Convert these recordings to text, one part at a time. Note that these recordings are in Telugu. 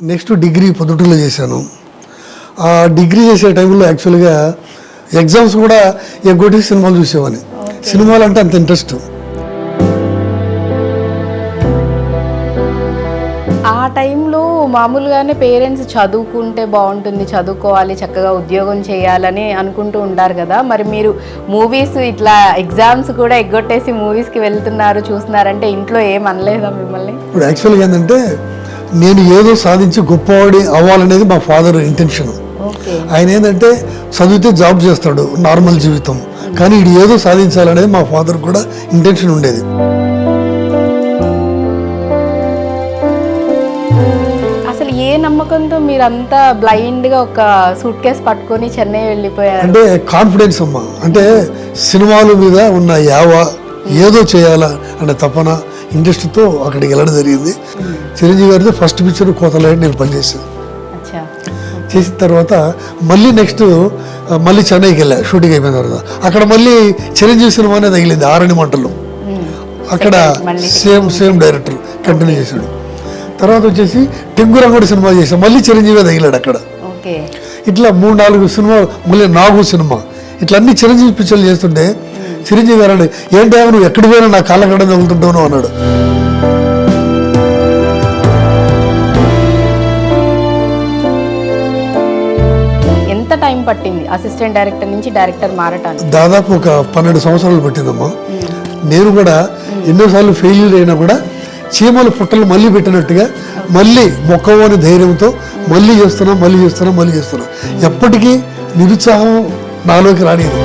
నెక్స్ట్ డిగ్రీ పొద్దుటూరులో చేశాను. ఆ డిగ్రీ చేసే టైంలో యాక్చువల్గా ఎగ్జామ్స్ కూడా ఎగ్గొట్టి సినిమాలు చూసేవాడిని. సినిమాలు అంటే అంత ఇంట్రెస్ట్. ఆ టైంలో మామూలుగానే పేరెంట్స్ చదువుకుంటే బాగుంటుంది, చదువుకోవాలి, చక్కగా ఉద్యోగం చేయాలని అనుకుంటూ ఉంటారు కదా. మరి మీరు మూవీస్ ఇట్లా ఎగ్జామ్స్ కూడా ఎగ్గొట్టేసి మూవీస్కి వెళ్తున్నారు, చూస్తున్నారంటే ఇంట్లో ఏం అనలేదా మిమ్మల్ని? ఇప్పుడు యాక్చువల్గా ఏంటంటే నేను ఏదో సాధించి గొప్పవాడి అవ్వాలనేది మా ఫాదర్ ఇంటెన్షన్. ఆయన ఏంటంటే చదివితే జాబ్ చేస్తాడు, నార్మల్ జీవితం, కానీ ఇది ఏదో సాధించాలనేది మా ఫాదర్ కూడా ఇంటెన్షన్ ఉండేది. అసలు ఏ నమ్మకంతో మీరంతా బ్లైండ్గా ఒక సూట్ కేస్ పట్టుకొని చెన్నై వెళ్ళిపోయారు? అంటే కాన్ఫిడెన్స్ అమ్మా, అంటే సినిమాల మీద ఉన్న యావ ఏదో చేయాలా అనే తపన ఇంట్రెస్ట్తో అక్కడికి వెళ్ళడం జరిగింది. చిరంజీవి గారితో ఫస్ట్ పిక్చర్ కోతలో నేను పనిచేసాను. చేసిన తర్వాత మళ్ళీ నెక్స్ట్ మళ్ళీ చెన్నైకి వెళ్ళా. షూటింగ్ అయిపోయిన తర్వాత అక్కడ మళ్ళీ చిరంజీవి సినిమానే తగిలింది, ఆరణి మంటలు. అక్కడ సేమ్ డైరెక్టర్ కంటిన్యూ చేశాడు. తర్వాత వచ్చేసి టెంగురంగడి సినిమా చేశాడు, మళ్ళీ చిరంజీవి తగిలాడు అక్కడ. ఇట్లా 3-4 సినిమా, మళ్ళీ నాగు సినిమా, ఇట్లా అన్ని చిరంజీవి పిక్చర్లు చేస్తుంటే చిరంజీవి గారు ఏంటో నువ్వు ఎక్కడ పోయినా నా కాళ్ళగడ్డ తగులుతుంటావు అన్నాడు. ఎంత టైం పట్టింది అసిస్టెంట్ డైరెక్టర్ నుంచి డైరెక్టర్ మారటానికి? దాదాపు ఒక 12 సంవత్సరాలు పట్టిందమ్మా. నేను కూడా ఎన్నోసార్లు ఫెయిల్యూర్ అయినా కూడా చీమలు పుట్టలు మళ్ళీ పెట్టినట్టుగా మళ్ళీ మొక్కవని ధైర్యంతో మళ్ళీ చేస్తున్నా. ఎప్పటికీ నిరుత్సాహం నాలోకి రానిది.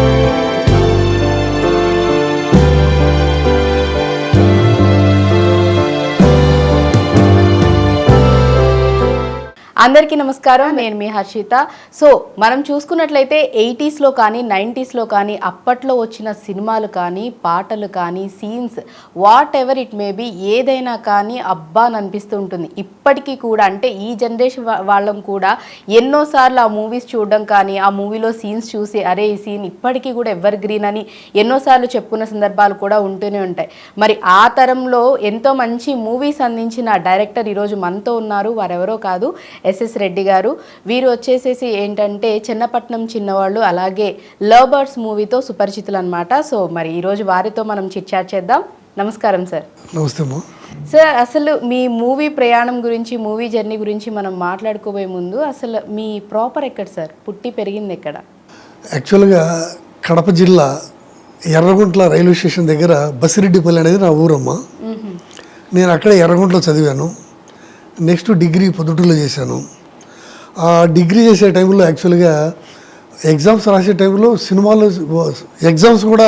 అందరికీ నమస్కారం, నేను మీ హర్షిత. సో మనం చూసుకున్నట్లయితే 80స్లో కానీ 90స్లో కానీ అప్పట్లో వచ్చిన సినిమాలు కానీ పాటలు కానీ scenes what ever it may be ఏదైనా కానీ అబ్బా అని అనిపిస్తూ ఉంటుంది. ఇప్పటికీ కూడా అంటే ఈ జనరేషన్ వాళ్ళం కూడా ఎన్నోసార్లు ఆ మూవీస్ చూడడం కానీ ఆ మూవీలో సీన్స్ చూసి అరే ఈ సీన్ ఇప్పటికీ కూడా ఎవర్ గ్రీన్ అని ఎన్నోసార్లు చెప్పుకున్న సందర్భాలు కూడా ఉంటూనే ఉంటాయి. మరి ఆ తరంలో ఎంతో మంచి మూవీస్ అందించిన డైరెక్టర్ ఈరోజు మనతో ఉన్నారు. వారెవరో కాదు, ఎస్ఎస్ రెడ్డి గారు. వీరు వచ్చేసేసి ఏంటంటే చిన్నపట్నం చిన్నవాళ్ళు, అలాగే లవ్ బర్డ్స్ మూవీతో సుపరిచితులు అనమాట. సో మరి ఈరోజు వారితో మనం చిట్చాట్ చేద్దాం. నమస్కారం సార్. నమస్తే సార్. అసలు మీ మూవీ ప్రయాణం గురించి, మూవీ జర్నీ గురించి మనం మాట్లాడుకోబోయే ముందు అసలు మీ ప్రాపర్ ఎక్కడ సార్? పుట్టి పెరిగింది ఎక్కడ? యాక్చువల్గా కడప జిల్లా ఎర్రగుంట్ల రైల్వే స్టేషన్ దగ్గర బసిరెడ్డిపల్లి అనేది నా ఊరమ్మా. నేను అక్కడే ఎర్రగుంటలో చదివాను. నెక్స్ట్ డిగ్రీ పొద్దుటూరులో చేశాను. ఆ డిగ్రీ చేసే టైంలో యాక్చువల్గా ఎగ్జామ్స్ రాసే టైంలో సినిమాలు ఎగ్జామ్స్ కూడా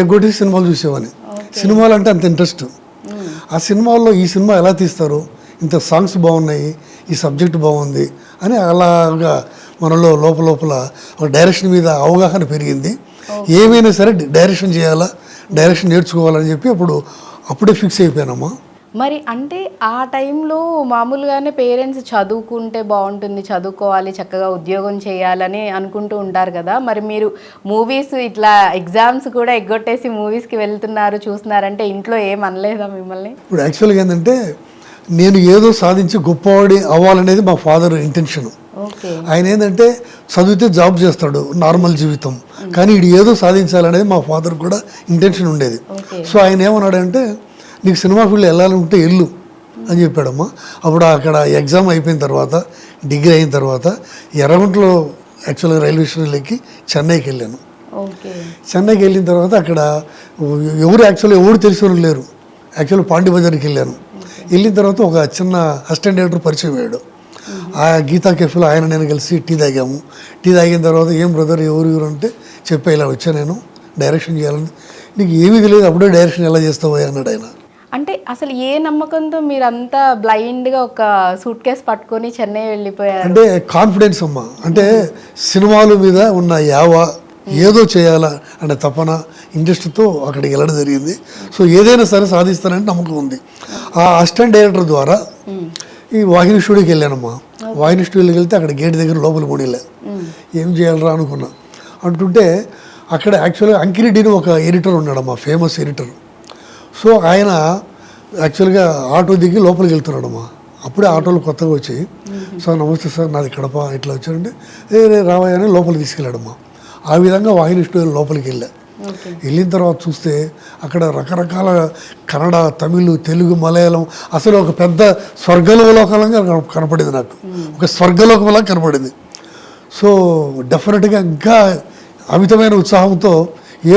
ఎగ్గొట్టి సినిమాలు చూసేవాడిని. సినిమాలు అంటే అంత ఇంట్రెస్ట్. ఆ సినిమాల్లో ఈ సినిమా ఎలా తీస్తారు, ఇంత సాంగ్స్ బాగున్నాయి, ఈ సబ్జెక్ట్ బాగుంది అని అలాగా మనలో లోపల ఒక డైరెక్షన్ మీద అవగాహన పెరిగింది. ఏమైనా సరే డైరెక్షన్ చేయాలా, డైరెక్షన్ నేర్చుకోవాలని చెప్పి అప్పుడే ఫిక్స్ అయిపోయానమ్మా. మరి అంటే ఆ టైంలో మామూలుగానే పేరెంట్స్ చదువుకుంటే బాగుంటుంది, చదువుకోవాలి, చక్కగా ఉద్యోగం చేయాలని అనుకుంటూ ఉంటారు కదా. మరి మీరు మూవీస్ ఇట్లా ఎగ్జామ్స్ కూడా ఎగ్గొట్టేసి మూవీస్కి వెళ్తున్నారు, చూస్తున్నారంటే ఇంట్లో ఏం అనలేదా మిమ్మల్ని? ఇప్పుడు యాక్చువల్గా ఏంటంటే నేను ఏదో సాధించి గొప్పవాడి అవ్వాలనేది మా ఫాదర్ ఇంటెన్షన్. ఆయన ఏంటంటే చదివితే జాబ్ చేస్తాడు, నార్మల్ జీవితం, కానీ ఇది ఏదో సాధించాలనేది మా ఫాదర్ కూడా ఇంటెన్షన్ ఉండేది. సో ఆయన ఏమన్నాడంటే నీకు సినిమా ఫీల్డ్ వెళ్ళాలంటే వెళ్ళు అని చెప్పాడమ్మా. అప్పుడు అక్కడ ఎగ్జామ్ అయిపోయిన తర్వాత, డిగ్రీ అయిన తర్వాత ఎర్రగుంటలో యాక్చువల్గా రైల్వే స్టేషన్ ఎక్కి చెన్నైకి వెళ్ళాను. చెన్నైకి వెళ్ళిన తర్వాత అక్కడ ఎవరు తెలిసిన లేరు. యాక్చువల్గా పాండి బజార్కి వెళ్ళాను. వెళ్ళిన తర్వాత ఒక చిన్న అసిస్టెంట్ డైరెక్టర్ పరిచయం అయ్యాడు. ఆ గీతా కెఫేలో ఆయన నేను కలిసి టీ తాగాము. టీ తాగిన తర్వాత ఏం బ్రదర్ ఎవరు అంటే చెప్పా, ఇలా వచ్చా నేను డైరెక్షన్ చేయాలని. నీకు ఏమీ తెలియదు, అప్పుడే డైరెక్షన్ ఎలా చేస్తావా అన్నాడు ఆయన. అంటే అసలు ఏ నమ్మకంతో మీరంతా బ్లైండ్గా ఒక సూట్ కేస్ పట్టుకొని చెన్నై వెళ్ళిపోయారు? అంటే కాన్ఫిడెన్స్ అమ్మా, అంటే సినిమాల మీద ఉన్న యావ ఏదో చేయాలా అనే తపన ఇంట్రెస్ట్తో అక్కడికి వెళ్ళడం జరిగింది. సో ఏదైనా సరే సాధిస్తానని నమ్మకం ఉంది. ఆ అసిస్టెంట్ డైరెక్టర్ ద్వారా ఈ వాహిని స్టూడియోకి వెళ్ళానమ్మా. వాహిని స్టూడియోకి వెళ్తే అక్కడ గేట్ దగ్గర లోపల పోనీలే, ఏం చేయాలరా అనుకున్నా. అంటుంటే అక్కడ యాక్చువల్గా అంకిరెడ్డిని ఒక ఎడిటర్ ఉన్నాడమ్మా, ఫేమస్ ఎడిటర్. సో ఆయన యాక్చువల్గా ఆటో దిగి లోపలికి వెళ్తున్నాడమ్మా. అప్పుడే ఆటోలు కొత్తగా వచ్చి సార్ నమస్తే సార్, నాది కడప, ఇట్లా వచ్చాడంటే రే రావయ్య అని లోపలికి తీసుకెళ్ళాడమ్మా. ఆ విధంగా వాహిని స్టూడియో లోపలికి వెళ్ళా. వెళ్ళిన తర్వాత చూస్తే అక్కడ రకరకాల కన్నడ, తమిళ్, తెలుగు, మలయాళం, అసలు ఒక పెద్ద స్వర్గలోకంగా కనపడింది నాకు. ఒక స్వర్గలోకంలా కనపడింది. సో డెఫినెట్గా ఇంకా అమితమైన ఉత్సాహంతో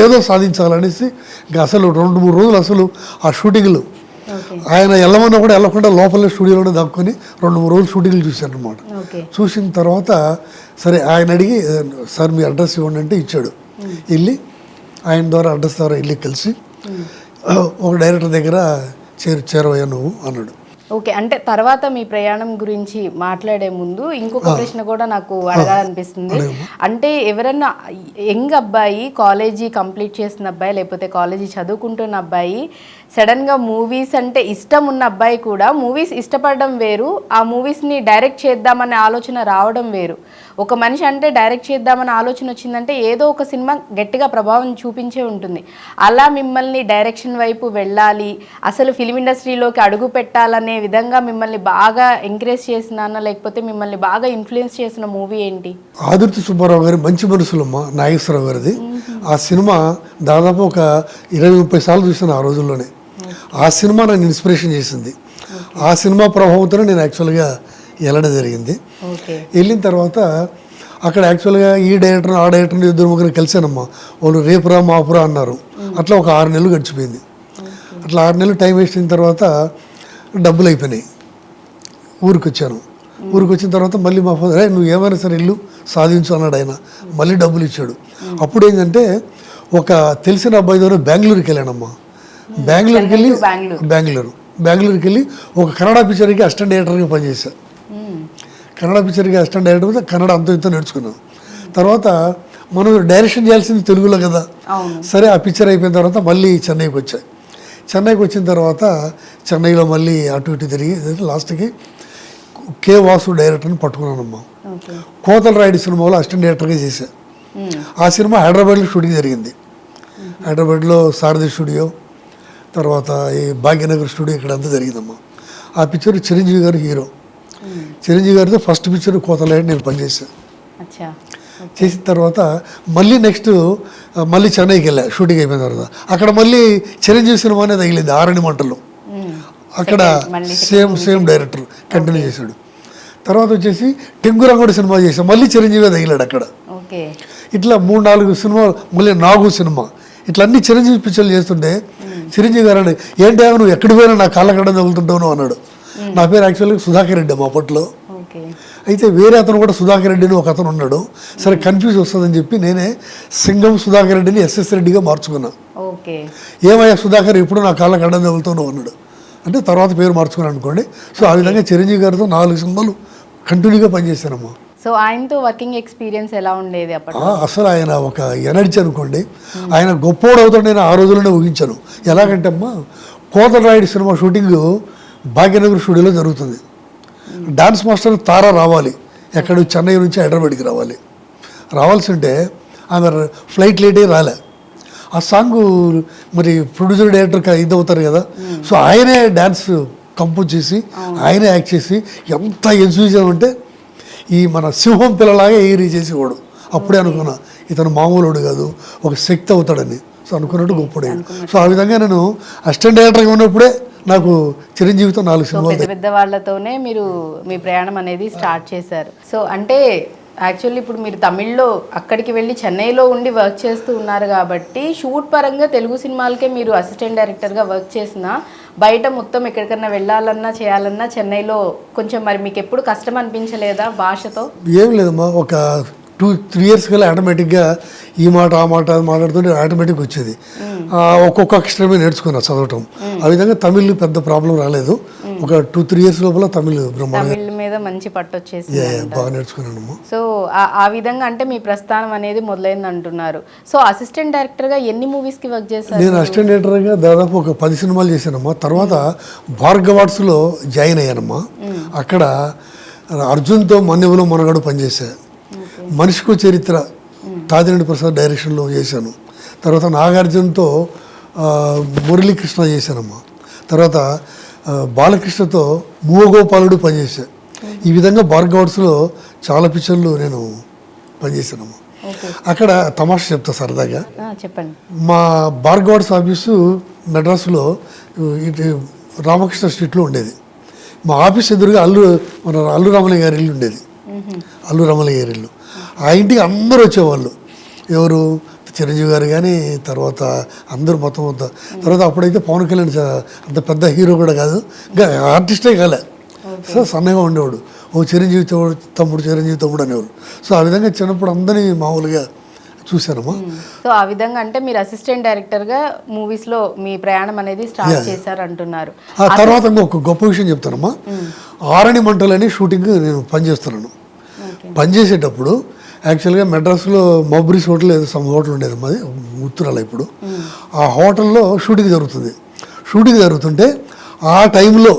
ఏదో సాధించాలనేసి ఇంకా అసలు 2-3 రోజులు అసలు ఆ షూటింగ్లు ఆయన వెళ్ళమన్నా కూడా వెళ్ళకుండా లోపల స్టూడియోలోనే దాక్కుని 2-3 రోజులు షూటింగ్లు చూశాను అనమాట. చూసిన తర్వాత సరే ఆయన అడిగి సార్ మీ అడ్రస్ ఇవ్వండి అంటే ఇచ్చాడు. ఆయన ద్వారా అడ్రస్ ద్వారా వెళ్ళి కలిసి ఒక డైరెక్టర్ దగ్గర చేరవయ్యా నువ్వు అన్నాడు. ఓకే, అంటే తర్వాత మీ ప్రయాణం గురించి మాట్లాడే ముందు ఇంకొక ప్రశ్న కూడా నాకు అడగాలనిపిస్తుంది. అంటే ఎవరన్నా యంగ్ అబ్బాయి, కాలేజీ కంప్లీట్ చేసిన అబ్బాయి, లేకపోతే కాలేజీ చదువుకుంటున్న అబ్బాయి, సడన్గా మూవీస్ అంటే ఇష్టం ఉన్న అబ్బాయి కూడా మూవీస్ ఇష్టపడడం వేరు, ఆ మూవీస్ని డైరెక్ట్ చేద్దామనే ఆలోచన రావడం వేరు. ఒక మనిషి అంటే డైరెక్ట్ చేద్దామనే ఆలోచన వచ్చిందంటే ఏదో ఒక సినిమా గట్టిగా ప్రభావం చూపించే ఉంటుంది. అలా మిమ్మల్ని డైరెక్షన్ వైపు వెళ్ళాలి, అసలు ఫిలిం ఇండస్ట్రీలోకి అడుగు పెట్టాలనే విధంగా మిమ్మల్ని బాగా ఎంకరేజ్ చేసిన, లేకపోతే మిమ్మల్ని బాగా ఇన్ఫ్లుయెన్స్ చేసిన మూవీ ఏంటి? ఆదుర్తి సుబ్బారావు గారి మంచి మనసులమ్మ, నాగేశ్వరరావు గారిది. ఆ సినిమా దాదాపు ఒక 20-30 సార్లు చూసాను ఆ రోజుల్లోనే. ఆ సినిమా నన్ను ఇన్స్పిరేషన్ చేసింది. ఆ సినిమా ప్రభావంతో నేను యాక్చువల్గా వెళ్ళడం జరిగింది. వెళ్ళిన తర్వాత అక్కడ యాక్చువల్గా ఈ డైరెక్టర్ ఆ డైరెక్టర్ని 2-3 కలిసానమ్మా. వాళ్ళు రేపురా మాపురా అన్నారు. అట్లా ఒక 6 నెలలు గడిచిపోయింది. అట్లా 6 నెలలు టైం వేస్ట్ అయిన తర్వాత డబ్బులు అయిపోయినాయి. ఊరికి వచ్చాను. ఊరికి వచ్చిన తర్వాత మళ్ళీ మా ఫాదర్ నువ్వు ఏమైనా సరే ఇల్లు సాధించు అన్నాడు ఆయన. మళ్ళీ డబ్బులు ఇచ్చాడు. అప్పుడు ఏంటంటే ఒక తెలిసిన అబ్బాయి ద్వారా బెంగళూరుకి వెళ్ళానమ్మా. బెంగళూరుకి వెళ్ళి ఒక కన్నడ పిక్చర్కి అసిస్టెంట్ డైరెక్టర్గా పనిచేశాను. కన్నడ పిక్చర్కి అసిస్టెంట్ డైరెక్టర్ కన్నడ అంత ఇంత నేర్చుకున్నాను. తర్వాత మనం డైరెక్షన్ చేయాల్సింది తెలుగులో కదా. సరే ఆ పిక్చర్ అయిపోయిన తర్వాత మళ్ళీ చెన్నైకి వచ్చాయి. చెన్నైకి వచ్చిన తర్వాత చెన్నైలో మళ్ళీ అటు ఇటు తిరిగి లాస్ట్కి కే వాసు డైరెక్టర్ని పట్టుకున్నానమ్మా. కోతల రాయుడు సినిమాలో అసిస్టెంట్ డైరెక్టర్గా చేశాను. ఆ సినిమా హైదరాబాద్లో షూటింగ్ జరిగింది. హైదరాబాద్లో సారథి స్టూడియో, తర్వాత ఈ భాగ్యనగర్ స్టూడియో ఇక్కడ అంతా జరిగిందమ్మా. ఆ పిక్చర్ చిరంజీవి గారు హీరో. చిరంజీవి గారితో ఫస్ట్ పిక్చర్ కోతల రాయుడు నేను పనిచేశాను. చేసిన తర్వాత మళ్ళీ నెక్స్ట్ మళ్ళీ చెన్నైకి వెళ్ళా. షూటింగ్ అయిపోయిన తర్వాత అక్కడ మళ్ళీ చిరంజీవి సినిమా అనేది తగిలింది ఆరణి మంటల్లో. అక్కడ సేమ్ డైరెక్టర్ కంటిన్యూ చేశాడు. తర్వాత వచ్చేసి టెంగురంగడు సినిమా చేశాడు. మళ్ళీ చిరంజీవి తగిలాడు అక్కడ. ఇట్లా 3-4 సినిమాలు, మళ్ళీ నాగు సినిమా, ఇట్లా అన్ని చిరంజీవి పిక్చర్లు చేస్తుంటే చిరంజీవి గారు అన్నాడు ఏంటి నువ్వు ఎక్కడి పోయినా నా కాళ్ళ కడ తగులుతుంటావు అన్నాడు. నా పేరు యాక్చువల్గా సుధాకర్ రెడ్డి అమ్మ అప్పట్లో. అయితే వేరే అతను కూడా సుధాకర్ రెడ్డిని ఒక అతను ఉన్నాడు. సరే కన్ఫ్యూజ్ వస్తుందని చెప్పి నేనే సింగం సుధాకర్ రెడ్డిని ఎస్ఎస్ రెడ్డిగా మార్చుకున్నా. ఏమయ్యా సుధాకర్ ఎప్పుడు నా కాళ్ళ గడ్డ తగులుతున్నావు అన్నాడు. అంటే తర్వాత పేరు మార్చుకున్నాను అనుకోండి. సో ఆ విధంగా చిరంజీవి గారితో 4 సినిమాలు కంటిన్యూగా పనిచేశానమ్మా. సో ఆయనతో వర్కింగ్ ఎక్స్పీరియన్స్ ఎలా ఉండేది అప్పుడు? అసలు ఆయన ఒక ఎనర్జీ అనుకోండి. ఆయన గొప్పోడు అవుతాడు నేను ఆ రోజుల్లోనే ఊహించాను. ఎలాగంటే అమ్మా కోతల రాయుడు సినిమా షూటింగ్ భాగ్యనగర్ స్టూడియోలో జరుగుతుంది. డాన్స్ మాస్టర్ తారా రావాలి, ఎక్కడ చెన్నై నుంచి హైదరాబాద్కి రావాల్సి ఉంటే ఆమె ఫ్లైట్ లేట్ అయ్యి రాలే. ఆ సాంగ్ మరి ప్రొడ్యూసర్ డైరెక్టర్ ఇది అవుతారు కదా. సో ఆయనే డ్యాన్స్ కంపోజ్ చేసి ఆయనే యాక్ట్ చేసి ఎంత ఎంజాయ్ అంటే ఈ మన సింహం పిల్లలాగా ఎగిరి చేసేవాడు. అప్పుడే అనుకున్నా ఇతను మామూలుడు కాదు, ఒక శక్తి అవుతాడని. సో అనుకున్నట్టు గొప్పడే. సో ఆ విధంగా నేను అసిస్టెంట్ డైరెక్టర్గా ఉన్నప్పుడే నాకు చిరంజీవితో 4 సినిమాలు. పెద్ద వాళ్ళతోనే మీరు మీ ప్రయాణం అనేది స్టార్ట్ చేశారు. సో అంటే యాక్చువల్లీ ఇప్పుడు మీరు తమిళ్లో అక్కడికి వెళ్ళి చెన్నైలో ఉండి వర్క్ చేస్తూ ఉన్నారు కాబట్టి షూట్ పరంగా తెలుగు సినిమాలకే మీరు అసిస్టెంట్ డైరెక్టర్గా వర్క్ చేసినా బయట మొత్తం ఎక్కడికన్నా వెళ్ళాలన్నా చేయాలన్నా చెన్నైలో కొంచెం మరి మీకు ఎప్పుడు కష్టం అనిపించలేదా భాషతో? ఏం లేదమ్మా, ఒక 2-3 ఇయర్స్ కల్లా ఆటోమేటిక్గా ఈ మాట ఆ మాట మాట్లాడుతుంటే ఆటోమేటిక్గా వచ్చేది. ఒక్కొక్క అక్షరమే నేర్చుకున్నా చదవటం. ఆ విధంగా తమిళ్ పెద్ద ప్రాబ్లం రాలేదు. ఒక 2-3 ఇయర్స్ లోపల తమిళ్ మీద మంచి పట్టు వచ్చేసి బాగా నేర్చుకున్నాను. సో ఆ విధంగా అంటే మీ ప్రస్థానం అనేది మొదలైంది అంటున్నారు. సో అసిస్టెంట్ డైరెక్టర్గా ఎన్ని మూవీస్కి వర్క్ చేశారు? నేను అసిస్టెంట్ డైరెక్టర్గా దాదాపు ఒక 10 సినిమాలు చేశానమ్మా. తర్వాత భార్గవార్డ్స్లో జాయిన్ అయ్యానమ్మా. అక్కడ అర్జున్తో మన్నెవులో మనగాడు పనిచేశా. మనిషికో చరిత్ర తాదిరెడ్డి ప్రసాద్ డైరెక్షన్లో చేశాను. తర్వాత నాగార్జునతో మురళీకృష్ణ చేశానమ్మా. తర్వాత బాలకృష్ణతో మూవగోపాలుడు పనిచేశాను. ఈ విధంగా భార్గవర్స్లో చాలా పిక్చర్లు నేను పనిచేశానమ్మా. అక్కడ తమాషా చెప్తా సరదాగా. చెప్పండి. మా భార్గవర్స్ ఆఫీసు మెడ్రాస్లో ఇటు రామకృష్ణ స్ట్రీట్లో ఉండేది. మా ఆఫీస్ ఎదురుగా అల్లు రామలయ్య గారి ఇల్లు ఉండేది. అల్లు రామలయ్య గారి ఇల్లు. ఆ ఇంటికి అందరూ వచ్చేవాళ్ళు. ఎవరు? చిరంజీవి గారు కానీ, తర్వాత అందరూ మొత్తం తర్వాత అప్పుడైతే పవన్ కళ్యాణ్ అంత పెద్ద హీరో కూడా కాదు, ఇంకా ఆర్టిస్టే కాలే. సో సన్నగా ఉండేవాడు. చిరంజీవి తమ్ముడు చిరంజీవి తమ్ముడు అనేవాడు. సో ఆ విధంగా చిన్నప్పుడు అందరినీ మామూలుగా చూశానమ్మా. సో ఆ విధంగా అంటే మీరు అసిస్టెంట్ డైరెక్టర్గా మూవీస్లో మీ ప్రయాణం అనేది స్టార్ట్ చేశారు అంటున్నారు. ఆ తర్వాత ఒక గొప్ప విషయం చెప్తానమ్మా. ఆరణి మంటలని షూటింగ్ నేను పనిచేస్తున్నాను. పనిచేసేటప్పుడు యాక్చువల్గా మెడ్రాస్లో మబ్రీస్ హోటల్ ఏదో సమ్ హోటల్ ఉండేది మాది ఉత్తరాల. ఇప్పుడు ఆ హోటల్లో షూటింగ్ జరుగుతుంటే ఆ టైంలో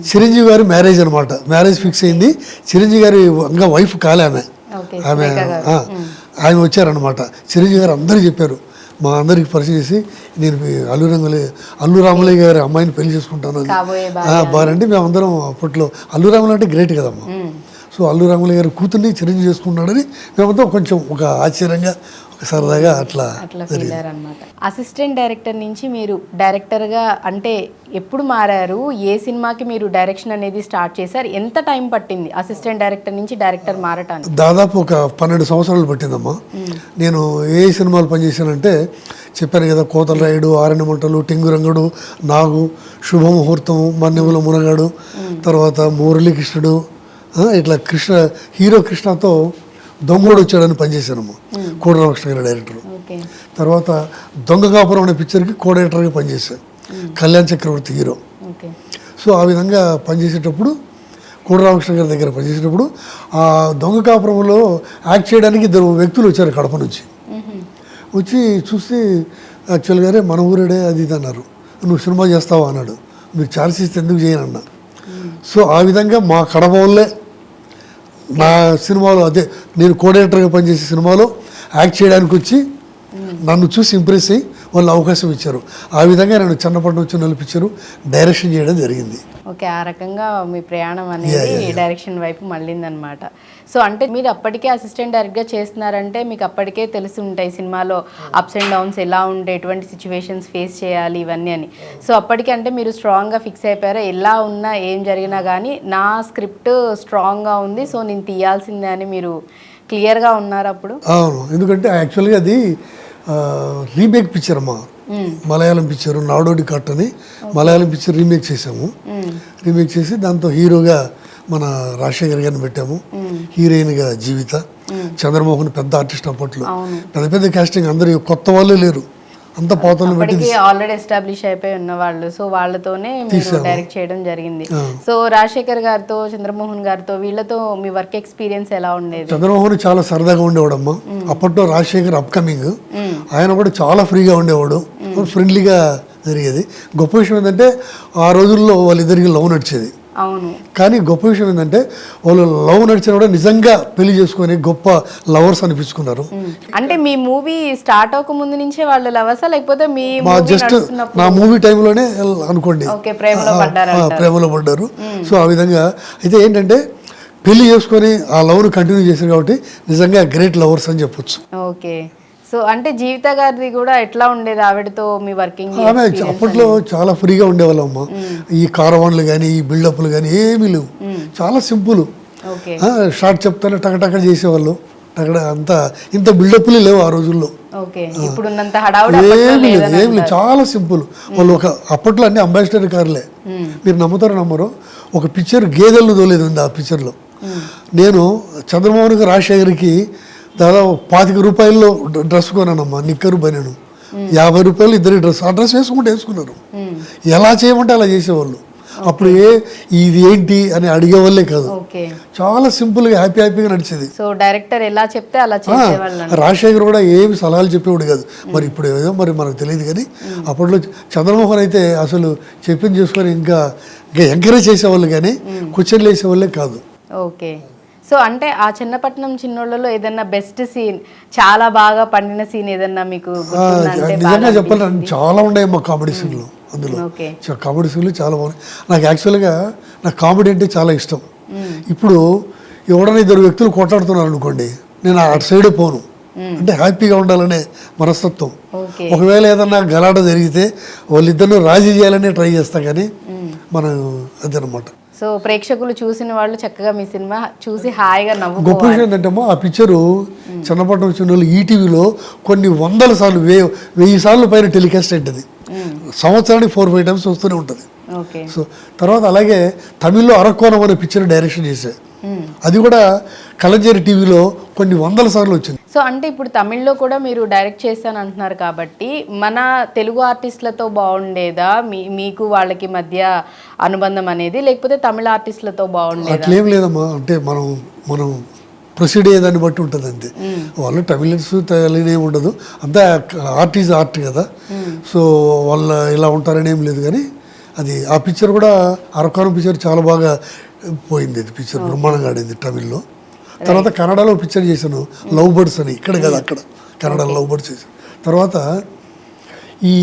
చిరంజీవి గారి మ్యారేజ్ అనమాట. మ్యారేజ్ ఫిక్స్ అయింది. చిరంజీవి గారి ఇంకా వైఫ్ కాలే ఆమె వచ్చారనమాట. చిరంజీవి గారు అందరూ చెప్పారు, మా అందరికి పరిచయం చేసి, నేను అల్లు రామలయ్య గారి అమ్మాయిని పెళ్లి చేసుకుంటాను బారంటే మేమందరం అప్పట్లో అల్లు రామలయ్య అంటే గ్రేట్ కదమ్మా. సో అల్లు రామలయ్య గారి కూతుర్ని చిరంజీవి చేసుకున్నాడని మేమంతా కొంచెం ఒక ఆశ్చర్యంగా సరదాగా అట్లా అనమాట. అసిస్టెంట్ డైరెక్టర్ నుంచి మీరు డైరెక్టర్గా అంటే ఎప్పుడు మారారు? ఏ సినిమాకి మీరు డైరెక్షన్ అనేది స్టార్ట్ చేశారు? ఎంత టైం పట్టింది అసిస్టెంట్ డైరెక్టర్ నుంచి డైరెక్టర్ మారటానికి? దాదాపు ఒక 12 సంవత్సరాలు పట్టిందమ్మా. నేను ఏ సినిమాలు పనిచేశానంటే చెప్పాను కదా, కోతల రాయుడు, ఆరణి మంటలు, టింగురంగుడు, నాగు, శుభముహూర్తం, మన్నెముల మునగాడు, తర్వాత మురళీకృష్ణుడు, ఇట్లా హీరో కృష్ణతో దొంగోడు వచ్చాడని పనిచేశానమ్మా. కోడి రామకృష్ణ గారి డైరెక్టర్. తర్వాత దొంగ కాపురం అనే పిక్చర్కి కో డైరెక్టర్గా పనిచేశాను, కళ్యాణ్ చక్రవర్తి హీరో. సో ఆ విధంగా పనిచేసేటప్పుడు కోడి రామకృష్ణ గారి దగ్గర పనిచేసేటప్పుడు ఆ దొంగ కాపురంలో యాక్ట్ చేయడానికి 2 వ్యక్తులు వచ్చారు కడప నుంచి. వచ్చి చూసి యాక్చువల్గానే మన ఊరేడే అది ఇది అన్నారు. నువ్వు సినిమా చేస్తావా అన్నాడు. మీరు ఛాన్స్ ఇస్తే ఎందుకు చేయనన్నా. సో ఆ విధంగా మా కడప వాళ్ళే నా సినిమాలో, అదే నేను కోఆర్డినేటర్గా పనిచేసే సినిమాలో యాక్ట్ చేయడానికి వచ్చి నన్ను చూసి ఇంప్రెస్ అయ్యి వాళ్ళు అవకాశం ఇచ్చారు. ఆ విధంగా నేను చిన్నప్పటి నుంచి నడిపించారు, డైరెక్షన్ చేయడం జరిగింది. ఓకే, ఆ రకంగా మీ ప్రయాణం అనేది డైరెక్షన్ వైపు మళ్ళిందనమాట. సో అంటే మీరు అప్పటికే అసిస్టెంట్ డైరెక్ట్గా చేస్తున్నారంటే మీకు అప్పటికే తెలిసి ఉంటాయి సినిమాలో అప్స్ అండ్ డౌన్స్ ఎలా ఉండే, ఎటువంటి సిచ్యువేషన్స్ ఫేస్ చేయాలి ఇవన్నీ అని. సో అప్పటికే అంటే మీరు స్ట్రాంగ్గా ఫిక్స్ అయిపోయారా? ఎలా ఉన్నా ఏం జరిగినా కానీ నా స్క్రిప్ట్ స్ట్రాంగ్గా ఉంది, సో నేను తీయాల్సిందే అని మీరు క్లియర్గా ఉన్నారు అప్పుడు? అవును, ఎందుకంటే యాక్చువల్గా అది రీమేక్ పిక్చర్ అమ్మా. మలయాళం పిక్చర్ నాడోడి కట్ అని మలయాళం పిక్చర్ రీమేక్ చేసాము. రీమేక్ చేసి దాంతో హీరోగా మన రాజశేఖర్ గారిని పెట్టాము, హీరోయిన్గా జీవిత, చంద్రమోహన్ పెద్ద ఆర్టిస్ట్ అప్పట్లో. పెద్ద పెద్ద కాస్టింగ్, అందరూ కొత్త వాళ్ళే లేరు, అంత పాతలు పెట్టి ఆల్రెడీ ఎస్టాబ్లిష్ అయిపోయి ఉన్న వాళ్ళు. సో వాళ్ళతోనే మీరు డైరెక్ట్ చేయడం జరిగింది. సో రాజశేఖర్ గారితో, చంద్రమోహన్ గారితో, వీళ్ళతో మీ వర్క్ ఎక్స్పీరియన్స్ ఎలా ఉండేది? చంద్రమోహన్ చాలా సరదాగా ఉండేవాడమ్మా. అప్పట్లో రాజశేఖర్ అప్కమింగ్, ఆయన కూడా చాలా ఫ్రీగా ఉండేవాడు, ఫ్రెండ్లీగా జరిగేది. గొప్ప విషయం ఏంటంటే ఆ రోజుల్లో వాళ్ళిద్దరికి లవ్ నడిచేది. అవును, కానీ గొప్ప విషయం ఏంటంటే వాళ్ళు లవ్ నడిచిన కూడా నిజంగా పెళ్లి చేసుకొని గొప్ప లవర్స్ అనిపించుకున్నారు. అంటే మీ మూవీ స్టార్ట్ అవ్వక ముందు నుంచే వాళ్ళు లవర్సా, లేకపోతే మీ జస్ట్ నా మూవీ టైంలోనే అనుకోండి ప్రేమలో పడ్డారు. సో ఆ విధంగా అయితే ఏంటంటే పెళ్లి చేసుకొని ఆ లవ్ను కంటిన్యూ చేశారు కాబట్టి నిజంగా గ్రేట్ లవర్స్ అని చెప్పొచ్చు. ఓకే, సో అంటే జీవిత గారిది కూడా ఎట్లా ఉండేది ఆవిడతో మీ వర్కింగ్? ఆమె అప్పట్లో చాలా ఫ్రీగా ఉండేవాళ్ళమ్మ. ఈ కారవాన్లు కానీ ఈ బిల్డప్లు కానీ ఏమీ లేవు, చాలా సింపుల్. షార్ట్ చెప్తానే టకటక చేసేవాళ్ళు. అంతా ఇంత బిల్డప్లు లేవు ఆ రోజుల్లో, ఏమి లేదు, చాలా సింపుల్. వాళ్ళు అప్పట్లో అన్ని అంబాసిడర్ కార్లే. మీరు నమ్ముతారో నమ్మరో, ఒక పిక్చర్ గేదెలను తోలేదు ఉంది ఆ పిక్చర్లో. నేను చంద్రమోహన్ రాజశేఖర్కి దాదాపు 25 రూపాయల్లో డ్రెస్ కొనానమ్మా, నిక్కరు బనేను. 50 రూపాయలు ఇద్దరి డ్రెస్. ఆ డ్రెస్ వేసుకున్నారు. ఎలా చేయమంటే అలా చేసేవాళ్ళు. అప్పుడు ఇది ఏంటి అని అడిగేవాళ్ళే కాదు, చాలా సింపుల్గా హ్యాపీగా నడిచేది. సో డైరెక్టర్ ఎలా చెప్తే అలా చేసేవాళ్ళు. రాజశేఖర్ కూడా ఏమి సలహాలు చెప్పేవాడు కాదు. మరి ఇప్పుడు ఏదో మరి మనకు తెలియదు, కానీ అప్పట్లో చంద్రమోహన్ అయితే అసలు చెప్పింది చేసుకొని ఇంకా ఎంకరేజ్ చేసేవాళ్ళు, కానీ క్వశ్చన్లు వేసేవాళ్ళే కాదు. ఓకే, సో అంటే ఆ చిన్నపట్నం చిన్నోళ్ళలో ఏదన్నా బెస్ట్ సీన్, చాలా బాగా పండిన సీన్ ఏదన్నా మీకు నిజంగా చెప్పాలంటే చాలా ఉన్నాయి మా కామెడీ సీన్లు. అందులో కామెడీ సీన్లు చాలా బాగున్నాయి. నాకు యాక్చువల్గా నాకు కామెడీ అంటే చాలా ఇష్టం. ఇప్పుడు ఎవడైనా ఇద్దరు వ్యక్తులు కొట్లాడుతున్నారు అనుకోండి, నేను అటు సైడే పోను, అంటే హ్యాపీగా ఉండాలనే మనస్తత్వం. ఒకవేళ ఏదన్నా గలాట జరిగితే వాళ్ళిద్దరిని రాజీ చేయాలనే ట్రై చేస్తా, కానీ మనం అదనమాట. సో ప్రేక్షకులు చూసిన వాళ్ళు చక్కగా మీ సినిమా చూసి హాయిగా నవ్వు. గొప్ప విషయం ఏంటంటే ఆ పిక్చరు చిన్నప్పటి వచ్చిన వాళ్ళు ఈటీవీలో కొన్ని 100 సార్లు 1000 సార్లు పైన టెలికాస్ట్ అయింది. సంవత్సరానికి 4-5 టైమ్స్ వస్తూనే ఉంటుంది. సో తర్వాత అలాగే తమిళ్లో అరకోణం అనే పిక్చర్ డైరెక్షన్ చేశా, అది కూడా కలంజరి టీవీలో కొన్ని 100 సార్లు వచ్చింది. సో అంటే ఇప్పుడు తమిళ్లో కూడా మీరు డైరెక్ట్ చేస్తాను అంటున్నారు కాబట్టి మన తెలుగు ఆర్టిస్టులతో బాగుండేదా, మీకు వాళ్ళకి మధ్య అనుబంధం అనేది, లేకపోతే తమిళ ఆర్టిస్టులతో బాగుండేదా? అట్లేం లేదమ్మా, అంటే మనం ప్రొసీడ్ అయ్యేదాన్ని బట్టి ఉంటుంది అంతే. వాళ్ళు తమిళన్స్ తెలియనేమి ఉండదు, అంతా ఆర్ట్ ఈజ్ ఆర్ట్ కదా. సో వాళ్ళ ఇలా ఉంటారని ఏం లేదు, కానీ అది ఆ పిక్చర్ కూడా అరకాను పిక్చర్ చాలా బాగా పోయింది. అది పిక్చర్ బ్రహ్మాండంగా ఆడింది తమిళ్లో. తర్వాత కన్నడలో పిక్చర్ చేశాను, లవ్ బర్డ్స్ అని, ఇక్కడ కదా అక్కడ కన్నడలో లవ్ బర్డ్స్ చేశాను. తర్వాత ఈ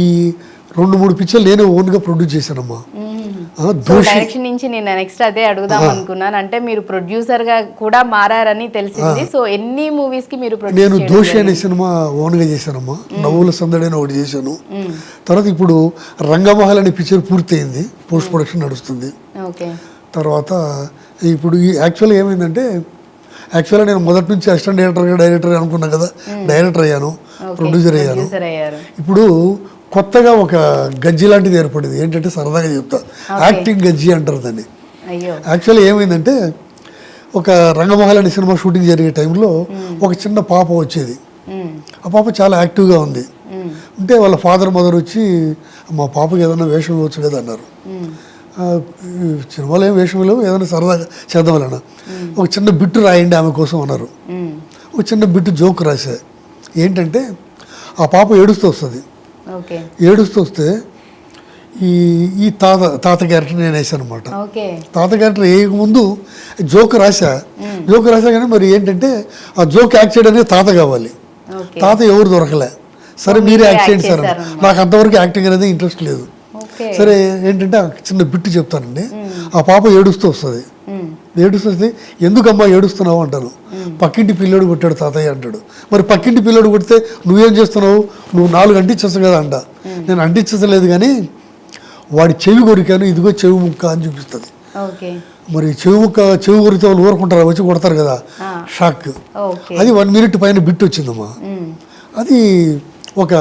2-3 పిక్చర్లు నేనే ఓన్గా ప్రొడ్యూస్ చేశానమ్మా. డైరెక్షన్ నుంచి నేను నెక్స్ట్ అదే అడుగుదాం అనుకున్నాను, అంటే మీరు ప్రొడ్యూసర్ గా కూడా మారారని తెలిసింది. సో ఎన్ని మూవీస్ కి మీరు నేను దోషి అనే సినిమా ఓన్గా చేశానమ్మా, నవ్వుల సందడి అని ఒకటి చేశాను. తర్వాత ఇప్పుడు రంగమహల్ అనే పిక్చర్ పూర్తయింది, పోస్ట్ ప్రొడక్షన్ నడుస్తుంది. తర్వాత ఇప్పుడు యాక్చువల్గా ఏమైందంటే, యాక్చువల్గా నేను మొదటి నుంచి అసిస్టెంట్ డైరెక్టర్ అనుకున్నాను కదా, డైరెక్టర్ అయ్యాను, ప్రొడ్యూసర్ అయ్యాను. ఇప్పుడు కొత్తగా ఒక గజ్జి లాంటిది ఏర్పడింది. ఏంటంటే సరదాగా చెప్తా, యాక్టింగ్ గజ్జి అంటారు దాన్ని. యాక్చువల్లీ ఏమైందంటే, ఒక రంగమహల్ అనే సినిమా షూటింగ్ జరిగే టైంలో ఒక చిన్న పాప వచ్చేది. ఆ పాప చాలా యాక్టివ్గా ఉంది. ఉంటే వాళ్ళ ఫాదర్ మదర్ వచ్చి, మా పాపకి ఏదైనా వేషం ఇవ్వచ్చు కదా అన్నారు. సినిమాలో ఏం వేషం లేవు, ఏదైనా సరదాగా చేద్దామన్నా ఒక చిన్న బిట్టు రాయండి ఆమె కోసం అన్నారు. ఒక చిన్న బిట్టు జోక్ రాశా. ఏంటంటే, ఆ పాప ఏడుస్తూ వస్తుంది. ఏడుస్తూ వస్తే ఈ తాత క్యారెక్టర్ నేను వేసాను అనమాట. తాత క్యారెక్టర్ వేయకముందు జోక్ రాశా కానీ మరి ఏంటంటే ఆ జోక్ యాక్ట్ చేయడానికి తాత కావాలి. తాత ఎవరు దొరకలే. సరే మీరే యాక్ట్ చేయండి సార్. నాకు అంతవరకు యాక్టింగ్ అనేది ఇంట్రెస్ట్ లేదు. సరే ఏంటంటే చిన్న బిట్టు చెప్తానండి. ఆ పాప ఏడుస్తూ వస్తుంది. ఏడుస్తుంది, ఎందుకమ్మా ఏడుస్తున్నావు అంటాను. పక్కింటి పిల్లోడు కొట్టాడు తాతయ్య అంటాడు. మరి పక్కింటి పిల్లోడు కొడితే నువ్వేం చేస్తున్నావు, నువ్వు 4 అంటించచ్చు కదా అంట. నేను అంటించలేదు కానీ వాడి చెవి కొరికాను, ఇదిగో చెవి ముక్క అని చూపిస్తుంది. మరి చెవి కొరితే వాళ్ళు ఊరుకుంటారు, వచ్చి కొడతారు కదా, షాక్. అది 1 మినిట్ పైన బిట్ వచ్చిందమ్మా. అది ఒక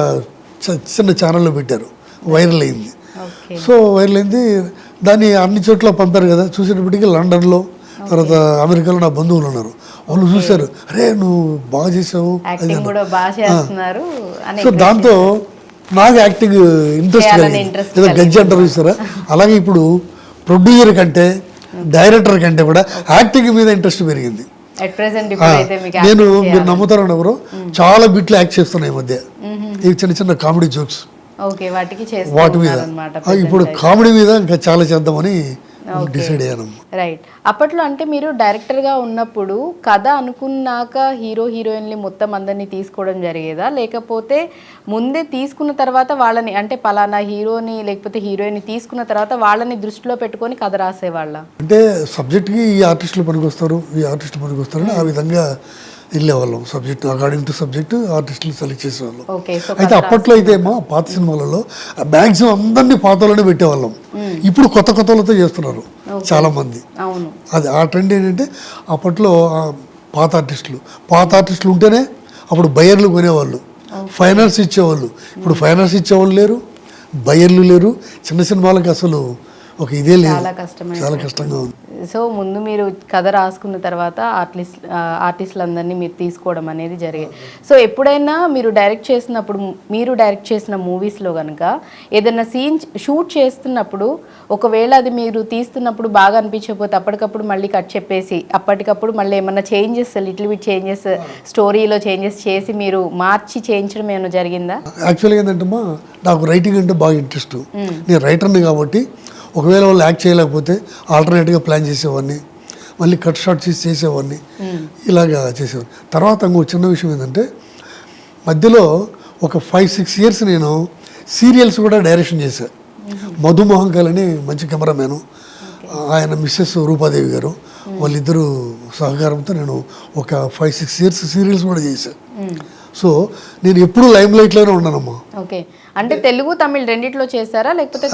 చిన్న ఛానల్లో పెట్టారు, వైరల్ అయింది. సో వైరల్ అయింది, దాన్ని అన్ని చోట్ల పంపారు కదా. చూసేటప్పటికి లండన్లో, తర్వాత అమెరికాలో నా బంధువులు ఉన్నారు, వాళ్ళు చూశారు, అరే నువ్వు బాగా చేసావు. సో దాంతో నాకు యాక్టింగ్ ఇంట్రెస్ట్ కలిగింది. ఏదో గజ్జి అంటారు చూసారా, అలాగే ఇప్పుడు ప్రొడ్యూసర్ కంటే డైరెక్టర్ కంటే కూడా యాక్టింగ్ మీద ఇంట్రెస్ట్ పెరిగింది. నేను మీరు నమ్ముతారని ఎవరు చాలా బిట్లు యాక్ట్ చేస్తున్నాయి ఈ మధ్య, ఇవి చిన్న చిన్న కామెడీ జోక్స్. వాటి మీద ఇప్పుడు కామెడీ మీద ఇంకా చాలా చేద్దామని డిసైడ్ అయ్యాను. రైట్. అప్పట్లో అంటే మీరు డైరెక్టర్గా ఉన్నప్పుడు కథ అనుకున్నాక హీరో హీరోయిన్లు మొత్తం అందరినీ తీసుకోవడం జరిగేదా, లేకపోతే ముందే తీసుకున్న తర్వాత వాళ్ళని, అంటే పలానా హీరోని లేకపోతే హీరోయిన్ తీసుకున్న తర్వాత వాళ్ళని దృష్టిలో పెట్టుకొని కథ రాసేవాళ్ళ? అంటే సబ్జెక్ట్కి ఈ ఆర్టిస్టులు పనికొస్తారు, ఈ ఆర్టిస్ట్ పనికొస్తారని ఆ విధంగా వెళ్ళేవాళ్ళం. సబ్జెక్ట్ అకార్డింగ్ టు సబ్జెక్ట్ ఆర్టిస్టులు సెలెక్ట్ చేసేవాళ్ళం. అయితే అప్పట్లో అయితే పాత సినిమాలలో మ్యాక్సిమం అందరినీ పాతలోనే పెట్టేవాళ్ళం. ఇప్పుడు కొత్త కొత్తలతో చేస్తున్నారు చాలా మంది. అది ఆ ట్రెండ్ ఏంటంటే, అప్పట్లో పాత ఆర్టిస్టులు ఉంటేనే అప్పుడు బయర్లు కొనేవాళ్ళు, ఫైనాన్స్ ఇచ్చేవాళ్ళు. ఇప్పుడు ఫైనాన్స్ ఇచ్చేవాళ్ళు లేరు, బయర్లు లేరు. చిన్న సినిమాలకు అసలు ఒక ఇదే లేదు, చాలా కష్టంగా ఉంది. సో ముందు మీరు కథ రాసుకున్న తర్వాత ఆర్టిస్టులందరినీ మీరు తీసుకోవడం అనేది జరిగేది. సో ఎప్పుడైనా మీరు డైరెక్ట్ చేసిన మూవీస్లో కనుక ఏదైనా సీన్ షూట్ చేస్తున్నప్పుడు ఒకవేళ అది మీరు తీస్తున్నప్పుడు బాగా అనిపించకపోతే అప్పటికప్పుడు మళ్ళీ కట్ చెప్పేసి అప్పటికప్పుడు మళ్ళీ ఏమన్నా లిటిల్ బిట్ చేంజెస్ స్టోరీలో చేంజెస్ చేసి మీరు మార్చి చేయించడం ఏమైనా జరిగిందా? యాక్చువల్గా ఏంటంటే నాకు రైటింగ్ అంటే బాగా ఇంట్రెస్ట్. నేను రైటర్ని కాబట్టి ఒకవేళ వాళ్ళు యాక్ట్ చేయలేకపోతే ఆల్టర్నేట్గా ప్లాన్ చేసేవాడిని, మళ్ళీ కట్ షార్ట్స్ చేసేవాడిని, ఇలాగా చేసేవాడిని. తర్వాత ఇంకో చిన్న విషయం ఏంటంటే, మధ్యలో ఒక 5-6 ఇయర్స్ నేను సీరియల్స్ కూడా డైరెక్షన్ చేశాను. మధుమోహన్ కాల్ అని మంచి కెమెరామ్యాను, ఆయన మిస్సెస్ రూపాదేవి గారు, వాళ్ళిద్దరూ సహకారంతో నేను ఒక 5-6 ఇయర్స్ సీరియల్స్ కూడా చేశాను. సో నేను ఎప్పుడు లైమ్ లైట్లోనే ఉన్నానమ్మా. ఓకే, అంటే తెలుగు తమిళ్ రెండిట్లో చేశారా లేకపోతే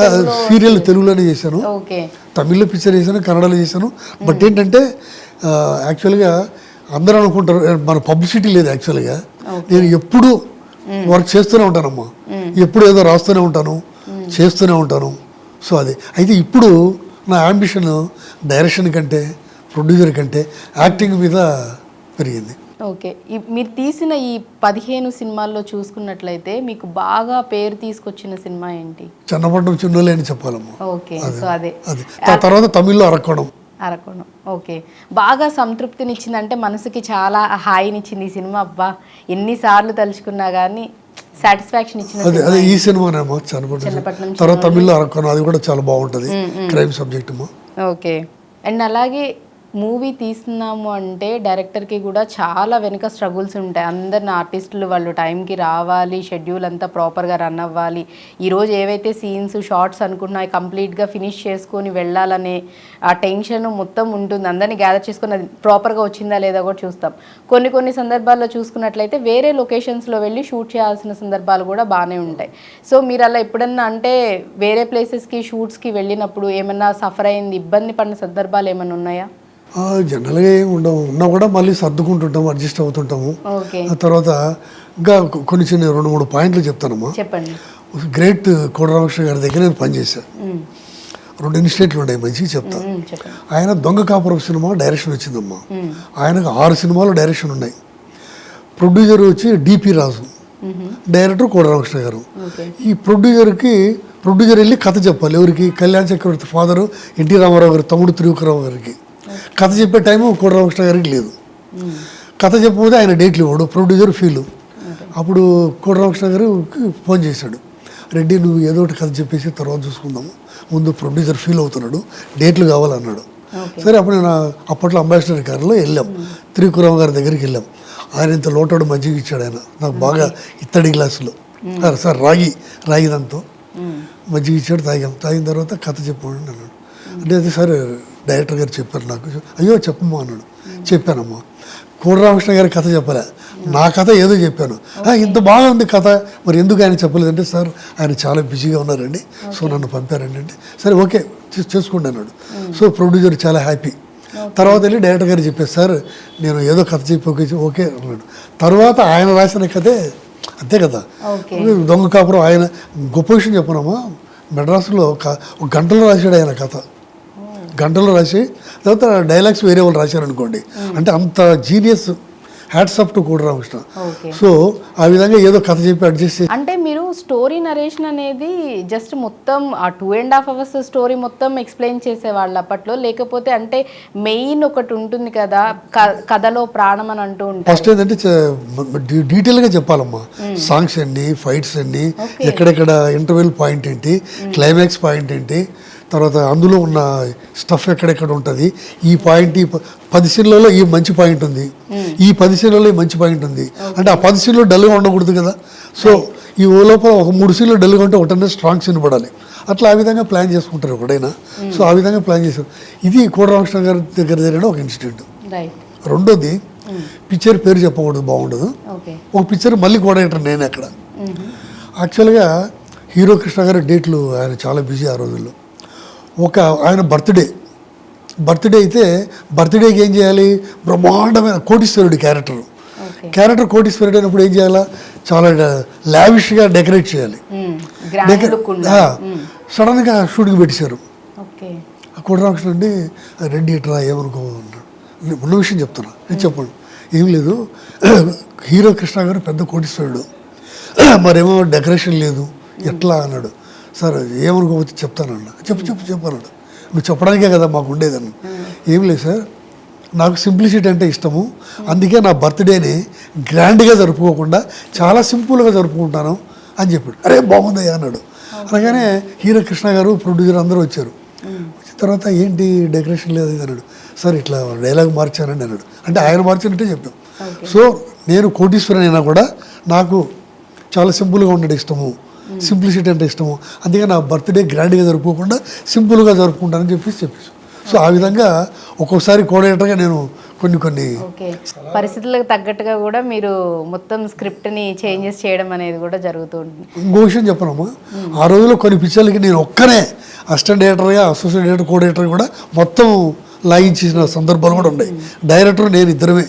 సీరియల్ తెలుగులోనే చేశాను, ఓకే, తమిళ్లో పిక్చర్ చేశాను, కన్నడలో చేశాను. బట్ ఏంటంటే యాక్చువల్గా అందరూ అనుకుంటారు మన పబ్లిసిటీ లేదు. యాక్చువల్గా నేను ఎప్పుడు వర్క్ చేస్తూనే ఉంటానమ్మా, ఎప్పుడు ఏదో రాస్తూనే ఉంటాను, చేస్తూనే ఉంటాను. సో అది అయితే ఇప్పుడు నా అంబిషన్ డైరెక్షన్ కంటే ప్రొడ్యూసర్ కంటే యాక్టింగ్ మీద పెరిగింది. ఓకే, మీరు తీసిన ఈ 15 సినిమాల్లో చూసుకున్నట్లయితే మీకు బాగా పేరు తీసుకొచ్చిన సినిమా ఏంటి? చిన్నపట్నం చిన్నోలే అని చెప్పాలమ్మా. ఓకే, సో అదే అది తర్వాత తమిళ్లో అరక్కోణం. ఓకే, బాగా సంతృప్తినిచ్చింది, అంటే మనసుకి చాలా హాయినిచ్చింది ఈ సినిమా. అబ్బా ఎన్నిసార్లు తలుచుకున్నా కానీ సాటిస్ఫాక్షన్ ఇచ్చిన అదే అదే ఈ సినిమానేమో చిన్నపట్నం. తర్వాత తమిళ్లో అరక్కోణం, అది కూడా చాలా బాగుంటుంది, క్రైమ్ సబ్జెక్ట్ అమ్మా. ఓకే, అండ్ అలాగే మూవీ తీస్తున్నాము అంటే డైరెక్టర్కి కూడా చాలా వెనుక స్ట్రగుల్స్ ఉంటాయి. అందరిని ఆర్టిస్టులు వాళ్ళు టైంకి రావాలి, షెడ్యూల్ అంతా ప్రాపర్గా రన్ అవ్వాలి, ఈరోజు ఏవైతే సీన్స్ షార్ట్స్ అనుకున్నాయి కంప్లీట్గా ఫినిష్ చేసుకొని వెళ్ళాలనే ఆ టెన్షన్ మొత్తం ఉంటుంది. అందరినీ గ్యాదర్ చేసుకొని అది ప్రాపర్గా వచ్చిందా లేదా కూడా చూస్తాం. కొన్ని సందర్భాల్లో చూసుకున్నట్లయితే వేరే లొకేషన్స్లో వెళ్ళి షూట్ చేయాల్సిన సందర్భాలు కూడా బాగానే ఉంటాయి. సో మీరు అలా ఎప్పుడన్నా అంటే వేరే ప్లేసెస్కి షూట్స్కి వెళ్ళినప్పుడు ఏమన్నా సఫర్ అయింది, ఇబ్బంది పడిన సందర్భాలు ఏమైనా ఉన్నాయా? జనరల్గా ఏమి ఉండవు, ఉన్నా కూడా మళ్ళీ సర్దుకుంటుంటాము, అడ్జస్ట్ అవుతుంటాము. ఆ తర్వాత ఇంకా కొన్ని చిన్న 2-3 పాయింట్లు చెప్తానమ్మా. చెప్పండి. గ్రేట్ కోటరామకృష్ణ గారి దగ్గర నేను పనిచేశాను. 2 ఇన్స్టిట్యూట్లు ఉన్నాయి, మంచిగా చెప్తాను. ఆయన దొంగ కాపురం సినిమా డైరెక్షన్ వచ్చిందమ్మా. ఆయనకు 6 సినిమాలు డైరెక్షన్ ఉన్నాయి. ప్రొడ్యూసర్ వచ్చి డిపి రాజు, డైరెక్టర్ కోటరామకృష్ణ గారు. ఈ ప్రొడ్యూసర్ వెళ్ళి కథ చెప్పాలి ఎవరికి? కళ్యాణ్ చక్రవర్తి ఫాదరు ఎన్టీ రామారావు గారు తమ్ముడు త్రివిక్రమ గారికి. కథ చెప్పే టైము కోటరామకృష్ణ గారికి లేదు. కథ చెప్పకపోతే ఆయన డేట్లు ఇవ్వడు, ప్రొడ్యూసర్ ఫీలు. అప్పుడు కోటరామకృష్ణ గారు ఫోన్ చేశాడు, రెడ్డి నువ్వు ఏదో ఒకటి కథ చెప్పేసి తర్వాత చూసుకుందాము, ముందు ప్రొడ్యూసర్ ఫీల్ అవుతున్నాడు, డేట్లు కావాలన్నాడు. సరే అప్పుడు నేను అప్పట్లో అంబాసిడర్ కారులో వెళ్ళాం, త్రివిక్రమ గారి దగ్గరికి వెళ్ళాం. ఆయన ఇంత లోటాడు మజ్జిగ ఇచ్చాడు ఆయన నాకు, బాగా ఇత్తడి గ్లాసులో, సార్ రాగి దాంతో మజ్జిగ ఇచ్చాడు, తాగిన తర్వాత కథ చెప్పండి అన్నాడు. అంటే అది సరే డైరెక్టర్ గారు చెప్పారు నాకు. అయ్యో చెప్పమ్మా అన్నాడు. చెప్పానమ్మా. కోటరామకృష్ణ గారి కథ చెప్పలే, నా కథ ఏదో చెప్పాను. ఇంత బాగా ఉంది కథ, మరి ఎందుకు ఆయన చెప్పలేదంటే సార్ ఆయన చాలా బిజీగా ఉన్నారండి, సో నన్ను పంపారండి అంటే సరే ఓకే చేసుకోండి అన్నాడు. సో ప్రొడ్యూసర్ చాలా హ్యాపీ. తర్వాత వెళ్ళి డైరెక్టర్ గారు చెప్పారు, సార్ నేను ఏదో కథ చెప్పి ఓకే అన్నాడు. తర్వాత ఆయన రాసిన కథే అంతే కదా, దొంగ కాపురం. ఆయన గొప్ప విషయం చెప్పనమ్మా, మెడ్రాసులో ఒక గంటలో రాశాడు ఆయన కథ, గంటలో రాసి తర్వాత డైలాగ్స్ వేరే వాళ్ళు రాశారనుకోండి. అంటే అంత genius, hats up to Kota Ramakrishna. So ఆ విధంగా ఏదో కథ చెప్పి అడ్జస్ట్ చేసి. అంటే మీరు స్టోరీ నరేషన్ అనేది జస్ట్ మొత్తం ఆ 2.5 hours స్టోరీ మొత్తం ఎక్స్ప్లెయిన్ చేసేవాళ్ళు అప్పట్లో, లేకపోతే అంటే మెయిన్ ఒకటి ఉంటుంది కదా కథలో ప్రాణం అని అంటూ ఉంటారు. ఫస్ట్ ఏంటంటే డీటెయిల్గా చెప్పాలమ్మా, సాంగ్స్ అండి, ఫైట్స్ అండి, ఎక్కడెక్కడ ఇంటర్వెల్ పాయింట్ ఏంటి, క్లైమాక్స్ పాయింట్ ఏంటి, తర్వాత అందులో ఉన్న స్టఫ్ ఎక్కడెక్కడ ఉంటుంది, ఈ పాయింట్ 10 సీన్లలో ఈ మంచి పాయింట్ ఉంది, ఈ 10 సీన్లలో ఈ మంచి పాయింట్ ఉంది, అంటే ఆ 10 సీన్లో డల్గా ఉండకూడదు కదా. సో ఈ లోపల ఒక 3 సీన్లు డల్గా ఉంటే ఒకటనే స్ట్రాంగ్ సీన్ పడాలి. అట్లా ఆ విధంగా ప్లాన్ చేసుకుంటారు ఎప్పుడైనా. సో ఆ విధంగా ప్లాన్ చేశారు. ఇది కోటరామకృష్ణ గారి దగ్గర జరిగిన ఒక ఇన్సిడెంట్. రెండోది, పిక్చర్ పేరు చెప్పకూడదు, బాగుండదు. ఒక పిక్చర్ మళ్ళీ కోఆర్డినేటర్ నేను అక్కడ. యాక్చువల్గా హీరో కృష్ణ గారి డేట్లు ఆయన చాలా బిజీ ఆ రోజుల్లో. ఆయన బర్త్డే అయితే బర్త్డేకి ఏం చేయాలి, బ్రహ్మాండమైన కోటీశ్వరుడి క్యారెక్టర్ కోటీశ్వరుడు అయినప్పుడు ఏం చేయాలా, చాలా లావిష్గా డెకరేట్ చేయాలి. సడన్గా షూటింగ్ పెట్టేశారు. కోటరామకృష్ణ అండి, రెడ్డి ఇట్రా ఏమనుకో అన్నాడు. ఉన్న విషయం చెప్తున్నా, నేను చెప్పండి. ఏం లేదు, హీరో కృష్ణ గారు పెద్ద కోటీశ్వరుడు, మరేమో డెకరేషన్ లేదు, ఎట్లా అన్నాడు. సార్ ఏమనుకోవచ్చు చెప్తానన్నా. చెప్పన్నాడు. నువ్వు చెప్పడానికే కదా మాకు ఉండేదన్న. ఏం లేదు సార్, నాకు సింప్లిసిటీ అంటే ఇష్టము, అందుకే నా బర్త్డేని గ్రాండ్గా జరుపుకోకుండా చాలా సింపుల్గా జరుపుకుంటాను అని చెప్పాడు. అరే బాగుందయ్యా అన్నాడు. అలాగనే హీరో కృష్ణ గారు ప్రొడ్యూసర్ అందరూ వచ్చారు. వచ్చిన తర్వాత ఏంటి డెకరేషన్ లేదు అన్నాడు. సార్ ఇట్లా డైలాగ్ మార్చానండి అన్నాడు. అంటే ఆయన మార్చానంటే చెప్పాం. సో నేను కోటీశ్వరుని అయినా కూడా నాకు చాలా సింపుల్గా ఉండడం ఇష్టము, సింప్లిసిటీ అంటే ఇష్టము, అందుకే నా బర్త్డే గ్రాండ్గా జరుపుకోకుండా సింపుల్గా జరుపుకుంటానని చెప్పేసి సో ఆ విధంగా ఒక్కొక్కసారి కోఆర్డినేటర్గా నేను కొన్ని ఓకే, పరిస్థితులకు తగ్గట్టుగా కూడా మీరు మొత్తం స్క్రిప్ట్ని చేంజెస్ చేయడం అనేది కూడా జరుగుతుంది. ఇంకో విషయం చెప్పనమ్మా, ఆ రోజుల్లో కొన్ని పిక్చర్లకి నేను ఒక్కనే అసిస్టెంట్ డైరెక్టర్గా, అసోసియేట్ డైరెక్టర్, కోఆర్డినేటర్ కూడా మొత్తం లాగించిన సందర్భాలు కూడా ఉన్నాయి. డైరెక్టర్ నేను ఇద్దరమే,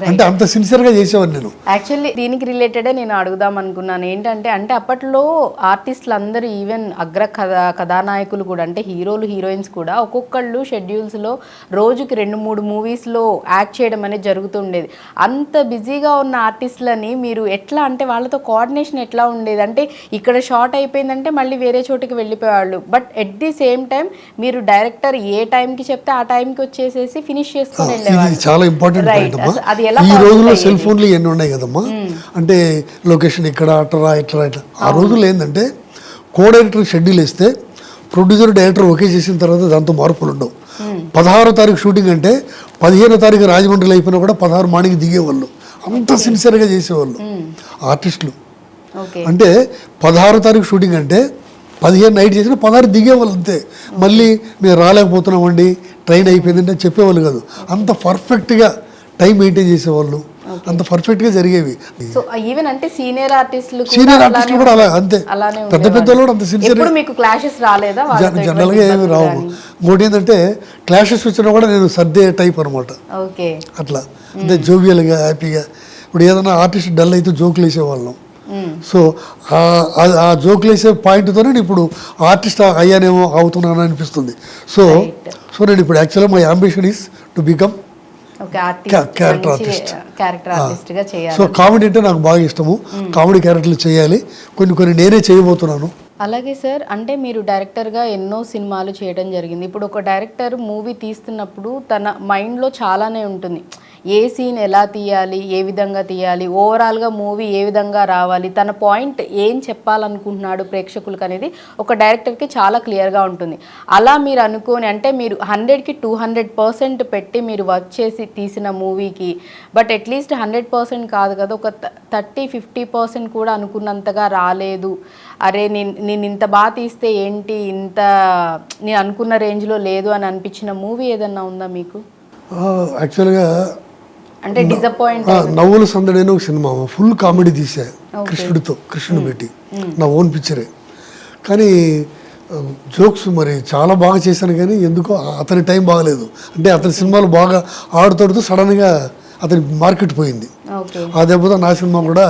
అంటే అంత సిన్సియర్గా చేసేవాడిని నేను. యాక్చువల్లీ దీనికి రిలేటెడే నేను అడుగుదాం అనుకున్నాను. ఏంటంటే అప్పట్లో ఆర్టిస్టులు అందరూ ఈవెన్ కథానాయకులు కూడా, అంటే హీరోలు హీరోయిన్స్ కూడా ఒక్కొక్కళ్ళు షెడ్యూల్స్లో రోజుకి 2-3 మూవీస్లో యాక్ట్ చేయడం అనేది జరుగుతుండేది. అంత బిజీగా ఉన్న ఆర్టిస్టులని మీరు ఎట్లా, అంటే వాళ్ళతో కోఆర్డినేషన్ ఎట్లా ఉండేది? అంటే ఇక్కడ షార్ట్ అయిపోయిందంటే మళ్ళీ వేరే చోటికి వెళ్ళిపోయేవాళ్ళు, but at the same time మీరు డైరెక్టర్ ఏ టైంకి చెప్తే ఆ టైంకి వచ్చేసేసి ఫినిష్ చేసుకుని వెళ్ళేవాళ్ళు. చాలా ఇంపార్టెంట్ పాయింట్ అమ్మా. ఈ రోజుల్లో సెల్ ఫోన్లు ఎన్ని ఉన్నాయి కదమ్మా, అంటే లొకేషన్ ఇక్కడ అట్లా ఇట్లా ఆ రోజుల్లో ఏంటంటే కోఆర్డినేటర్ షెడ్యూల్ వేస్తే ప్రొడ్యూసర్ డైరెక్టర్ ఓకే చేసిన తర్వాత దాంతో మార్పులు ఉండవు. 16వ తారీఖు షూటింగ్ అంటే 15వ తారీఖు రాజమండ్రిలో అయిపోయినా కూడా 16 మార్నింగ్ దిగేవాళ్ళు. అంత సిన్సియర్గా చేసేవాళ్ళు ఆర్టిస్టులు. అంటే 16వ తారీఖు షూటింగ్ అంటే 15 నైట్ చేసిన 16 దిగేవాళ్ళు అంతే. మళ్ళీ మేము రాలేకపోతున్నామండి, ట్రైన్ అయిపోయిందంటే చెప్పేవాళ్ళు కాదు. అంత పర్ఫెక్ట్గా టైం మెయింటైన్ చేసేవాళ్ళు, అంత పర్ఫెక్ట్గా జరిగేవి. సో ఈవెన్ అంటే సీనియర్ ఆర్టిస్టులు కూడా అలా అంతే, పెద్ద పెద్దలు కూడా అంత సిన్సియర్. మీకు క్లాషెస్ రాలేదా? జనరల్గా ఏమి రావు. ఇంకోటి ఏంటంటే క్లాషెస్ వచ్చినా కూడా నేను సర్దే టైప్ అనమాట. ఓకే, అట్లా అంటే జోవియల్గా హ్యాపీగా. ఇప్పుడు ఏదైనా ఆర్టిస్ట్ డల్ అయితే జోకులు వేసేవాళ్ళం. సో ఆ జోకులు వేసే పాయింట్తోనే నేను ఇప్పుడు ఆర్టిస్ట్ అయ్యానేమో అవుతున్నాను అనిపిస్తుంది. సో నేను ఇప్పుడు యాక్చువల్గా my ambition is to become character artist. So comedy అంటే నాకు బాగా ఇష్టము, కామెడీ క్యారెక్టర్లు చేయాలి, కొన్ని నేనే చేయబోతున్నాను. అలాగే సార్, అంటే మీరు డైరెక్టర్గా ఎన్నో సినిమాలు చేయడం జరిగింది. ఇప్పుడు ఒక డైరెక్టర్ మూవీ తీస్తున్నప్పుడు తన మైండ్లో చాలానే ఉంటుంది. ఏ సీన్ ఎలా తీయాలి, ఏ విధంగా తీయాలి, ఓవరాల్గా మూవీ ఏ విధంగా రావాలి, తన పాయింట్ ఏం చెప్పాలనుకుంటున్నాడు ప్రేక్షకులకు అనేది ఒక డైరెక్టర్కి చాలా క్లియర్గా ఉంటుంది. అలా మీరు అనుకోని, అంటే మీరు 100కి 200% పెట్టి మీరు వర్క్ చేసి తీసిన మూవీకి, బట్ అట్లీస్ట్ 100% కాదు కదా, ఒక 30-50% కూడా అనుకున్నంతగా రాలేదు, అరే నేను ఇంత బాగా తీస్తే ఏంటి, ఇంత నేను అనుకున్న రేంజ్లో లేదు అని అనిపించిన మూవీ ఏదన్నా ఉందా మీకు? యాక్చువల్గా అంటే డిసప్పాయింట్ నవ్వుల సందడి ఒక సినిమా ఫుల్ కామెడీ తీసా, కృష్ణుడు పెట్టి, నా ఓన్ పిక్చరే. కానీ జోక్స్ మరి చాలా బాగా చేశాను, కానీ ఎందుకో అతని టైం బాగలేదు. అంటే అతని సినిమాలు బాగా ఆడుతూ సడన్గా అతని మార్కెట్ పోయింది. ఆ దెబ్బతో నా సినిమా కూడా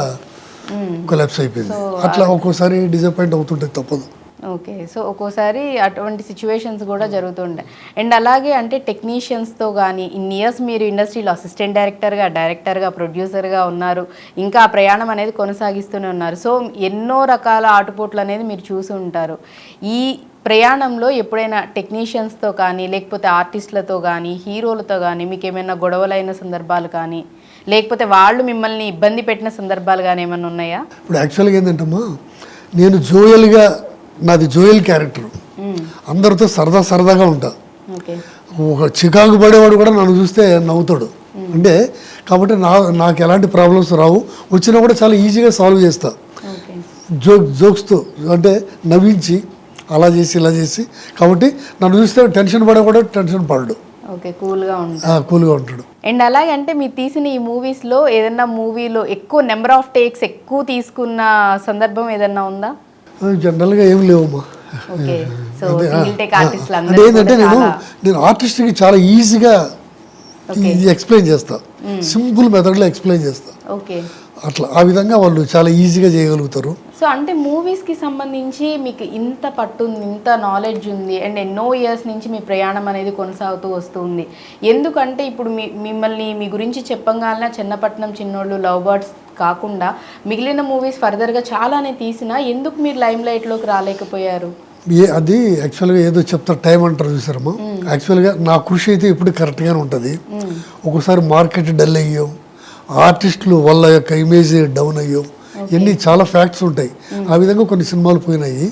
కొలాప్స్ అయిపోయింది. అట్లా ఒక్కోసారి డిసప్పాయింట్ అవుతుంటే తప్పదు. ఓకే, సో ఒక్కోసారి అటువంటి సిచ్యువేషన్స్ కూడా జరుగుతుంటాయి. అండ్ అలాగే అంటే టెక్నీషియన్స్తో కానీ ఇన్ని ఇయర్స్ మీరు ఇండస్ట్రీలో అసిస్టెంట్ డైరెక్టర్గా ప్రొడ్యూసర్గా ఉన్నారు, ఇంకా ఆ ప్రయాణం అనేది కొనసాగిస్తూనే ఉన్నారు. సో ఎన్నో రకాల ఆటుపోట్లు అనేది మీరు చూసి ఉంటారు. ఈ ప్రయాణంలో ఎప్పుడైనా టెక్నీషియన్స్తో కానీ, లేకపోతే ఆర్టిస్టులతో కానీ, హీరోలతో కానీ మీకు ఏమైనా గొడవలైన సందర్భాలు కానీ, లేకపోతే వాళ్ళు మిమ్మల్ని ఇబ్బంది పెట్టిన సందర్భాలు కానీ ఏమైనా ఉన్నాయా? ఇప్పుడు యాక్చువల్గా ఏంటంటమ్మా, నేను జోయల్గా, నాది జోయల్ క్యారెక్టర్, అందరితో సరదాగా ఉంటా. ఒక చికాకు పడేవాడు కూడా నన్ను చూస్తే నవ్వుతాడు. అంటే కాబట్టి నాకు ఎలాంటి ప్రాబ్లమ్స్ రావు, వచ్చినా కూడా చాలా ఈజీగా సాల్వ్ చేస్తా. జోక్స్తో అంటే నవ్వించి అలా చేసి ఇలా చేసి, కాబట్టి నన్ను చూస్తే టెన్షన్ పడేవాడు టెన్షన్ పడడు. ఓకే, కూల్గా ఉంటాడు. అండ్ అలాగే అంటే మీరు తీసిన ఈ మూవీస్లో ఏదన్నా మూవీలో ఎక్కువ నెంబర్ ఆఫ్ టేక్స్ ఎక్కువ తీసుకున్న సందర్భం ఏదన్నా ఉందా? జనరల్గా ఏం లేవమ్మా. అంటే ఏంటంటే నేను ఆర్టిస్ట్కి చాలా ఈజీగా ఎక్స్ప్లెయిన్ చేస్తా, సింపుల్ మెథడ్లో ఎక్స్ప్లెయిన్ చేస్తా. అట్లా ఆ విధంగా వాళ్ళు చాలా ఈజీగా చేయగలుగుతారు. సో అంటే మూవీస్కి సంబంధించి మీకు ఇంత పట్టుంది, ఇంత నాలెడ్జ్ ఉంది, అండ్ ఎన్నో ఇయర్స్ నుంచి మీ ప్రయాణం అనేది కొనసాగుతూ వస్తుంది. ఎందుకంటే ఇప్పుడు మిమ్మల్ని మీ గురించి చెప్పగానే చిన్నపట్నం చిన్నోళ్ళు, లవ్ బర్డ్స్ కాకుండా మిగిలిన మూవీస్ ఫర్దర్గా చాలానే తీసినా ఎందుకు మీరు లైమ్ లైట్లోకి రాలేకపోయారు? అది యాక్చువల్గా ఏదో చెప్తారు, టైం అంటారు చూసారమ్మా. యాక్చువల్గా నా కృషి అయితే ఇప్పుడు కరెక్ట్గానే ఉంటుంది. ఒక్కోసారి మార్కెట్ డల్ అయ్యాం, ఆర్టిస్టులు వాళ్ళ యొక్క ఇమేజ్ డౌన్ అయ్యాం, ఇవన్నీ చాలా ఫ్యాక్ట్స్ ఉంటాయి. ఆ విధంగా కొన్ని సినిమాలు పోయినాయి,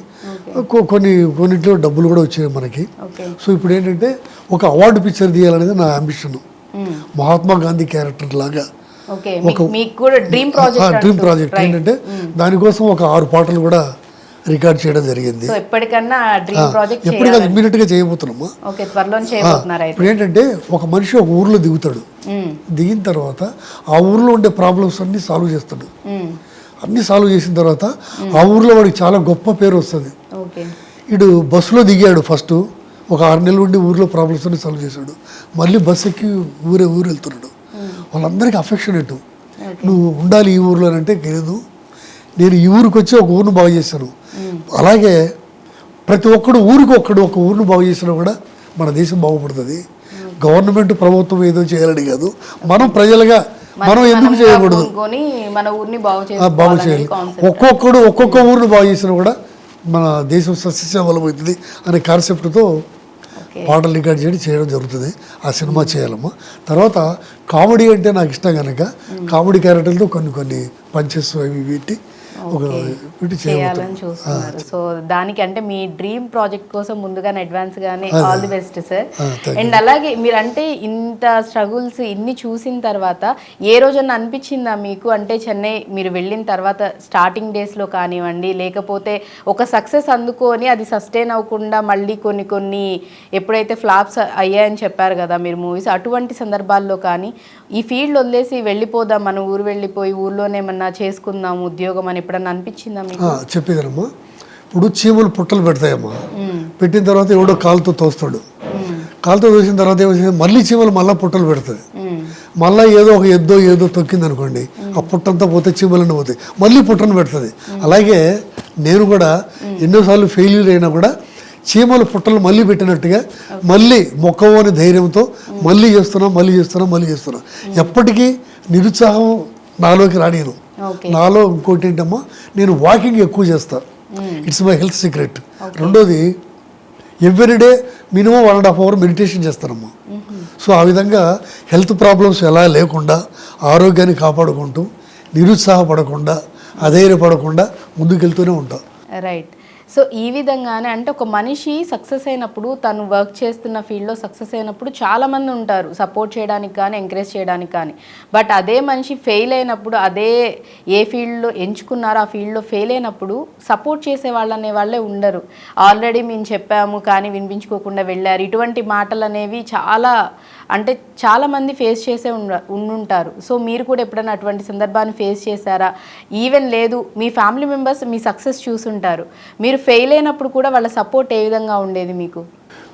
కొన్నింటిలో డబ్బులు కూడా వచ్చాయి మనకి. సో ఇప్పుడు ఏంటంటే ఒక అవార్డు పిక్చర్ తీయాలనేది నా అంబిషన్. మహాత్మా గాంధీ క్యారెక్టర్ లాగా ఒక డ్రీమ్ ప్రాజెక్ట్ ఏంటంటే దానికోసం ఒక 6 పాటలు కూడా రికార్డ్ చేయడం జరిగింది. సో ఎప్పటికన్నా డ్రీమ్ ప్రాజెక్ట్ ఎప్పుడు కాదు, ఇమ్మీడియట్గా చేయబోతున్నామా. ఓకే, త్వరలో చేయబోతున్నారు. ఇప్పుడు ఏంటంటే ఒక మనిషి ఒక ఊర్లో దిగుతాడు, దిగిన తర్వాత ఆ ఊర్లో ఉండే ప్రాబ్లమ్స్ అన్ని సాల్వ్ చేస్తాడు. అన్ని సాల్వ్ చేసిన తర్వాత ఆ ఊర్లో వాడికి చాలా గొప్ప పేరు వస్తుంది. ఇడు బస్సులో దిగాడు, ఫస్ట్ ఒక 6 నెలలు ఉండి ఊర్లో ప్రాబ్లమ్స్ అన్ని సాల్వ్ చేశాడు, మళ్ళీ బస్సు ఎక్కి ఊరు వెళ్తున్నాడు. వాళ్ళందరికీ అఫెక్షనేట్, నువ్వు ఉండాలి ఈ ఊర్లో అంటే లేదు, నేను ఈ ఊరికి వచ్చి ఒక ఊరిని బాగు చేశాను. అలాగే ప్రతి ఒక్కడు ఊరికి ఒక ఊరిని బాగు చేసినా కూడా మన దేశం బాగుపడుతుంది. గవర్నమెంట్ ప్రభుత్వం ఏదో చేయాలని కాదు, మనం ప్రజలుగా మనం ఎందుకు చేయకూడదు, మన ఊరిని బాగు చేయాలి. ఒక్కొక్క ఊరిని బాగు చేసినా కూడా మన దేశం సస్యశ్యామలమవుతుంది అనే కాన్సెప్ట్తో పాటలు రికార్డ్ చేయడం జరుగుతుంది. ఆ సినిమా చేయాలమ్మా. తర్వాత కామెడీ అంటే నాకు ఇష్టం కనుక కామెడీ క్యారెక్టర్లతో కొన్ని పంచెస్ అవి పెట్టి చేయాలని చూస్తున్నారు. సో దానికి అంటే మీ డ్రీమ్ ప్రాజెక్ట్ కోసం ముందుగానే అడ్వాన్స్ గానే all the best sir. And అలాగే మీరు అంటే ఇంత స్ట్రగుల్స్ ఇన్ని చూసిన తర్వాత ఏ రోజన్నా అనిపించిందా మీకు, అంటే చెన్నై మీరు వెళ్ళిన తర్వాత స్టార్టింగ్ డేస్లో కానివ్వండి, లేకపోతే ఒక సక్సెస్ అందుకొని అది సస్టైన్ అవ్వకుండా మళ్ళీ కొన్ని ఎప్పుడైతే ఫ్లాప్స్ అయ్యాయని చెప్పారు కదా మీరు మూవీస్, అటువంటి సందర్భాల్లో కానీ ఈ ఫీల్డ్ వదిలేసి వెళ్ళిపోదాం, మన ఊరు వెళ్ళిపోయి ఊర్లోనే ఏమన్నా చేసుకుందాం ఉద్యోగం అని ఎప్పుడన్నా అనిపించిందా మీకు? చెప్పేదమ్మా, ఇప్పుడు చీమలు పుట్టలు పెడతాయమ్మా, పెట్టిన తర్వాత ఎవడో కాలుతో తోస్తాడు, కాలుతో తోసిన తర్వాత ఏమవుతుంది, మళ్ళీ చీమలు మళ్ళీ పుట్టలు పెడుతుంది, మళ్ళీ ఏదో ఒక ఏదో తొక్కింది అనుకోండి, ఆ పుట్టంతా పోతే చీమలన్నీ పోతాయి, మళ్ళీ పుట్టను పెడుతుంది. అలాగే నేను కూడా ఎన్నోసార్లు ఫెయిల్యూర్ అయినా కూడా చీమలు పుట్టలు మళ్ళీ పెట్టినట్టుగా మళ్ళీ మొక్కవోని ధైర్యంతో మళ్ళీ చేస్తున్నా. ఎప్పటికీ నిరుత్సాహం నాలోకి రానియను. నాలో ఇంకోటి ఏంటమ్మా, నేను వాకింగ్ ఎక్కువ చేస్తాను, ఇట్స్ మై హెల్త్ సీక్రెట్. రెండోది ఎవ్రీడే మినిమం 1.5 hours మెడిటేషన్ చేస్తానమ్మా. సో ఆ విధంగా హెల్త్ ప్రాబ్లమ్స్ ఎలా లేకుండా ఆరోగ్యాన్ని కాపాడుకుంటూ నిరుత్సాహపడకుండా అధైర్యపడకుండా ముందుకెళ్తూనే ఉంటాం. రైట్. సో ఈ విధంగానే అంటే ఒక మనిషి సక్సెస్ అయినప్పుడు, తను వర్క్ చేస్తున్న ఫీల్డ్లో సక్సెస్ అయినప్పుడు చాలామంది ఉంటారు సపోర్ట్ చేయడానికి కానీ ఎంకరేజ్ చేయడానికి కానీ. బట్ అదే మనిషి ఫెయిల్ అయినప్పుడు, అదే ఏ ఫీల్డ్లో ఎంచుకున్నారో ఆ ఫీల్డ్లో ఫెయిల్ అయినప్పుడు సపోర్ట్ చేసే వాళ్ళు అనే వాళ్ళే ఉండరు. ఆల్రెడీ మేము చెప్పాము కానీ వినిపించుకోకుండా వెళ్ళారు, ఇటువంటి మాటలు అనేవి చాలామంది ఫేస్ చేసే ఉండుంటారు. సో మీరు కూడా ఎప్పుడైనా అటువంటి సందర్భాన్ని ఫేస్ చేశారా? ఈవెన్ లేదు, మీ ఫ్యామిలీ మెంబర్స్ మీ సక్సెస్ చూసుంటారు, మీరు ఫెయిల్ అయినప్పుడు కూడా వాళ్ళ సపోర్ట్ ఏ విధంగా ఉండేది మీకు?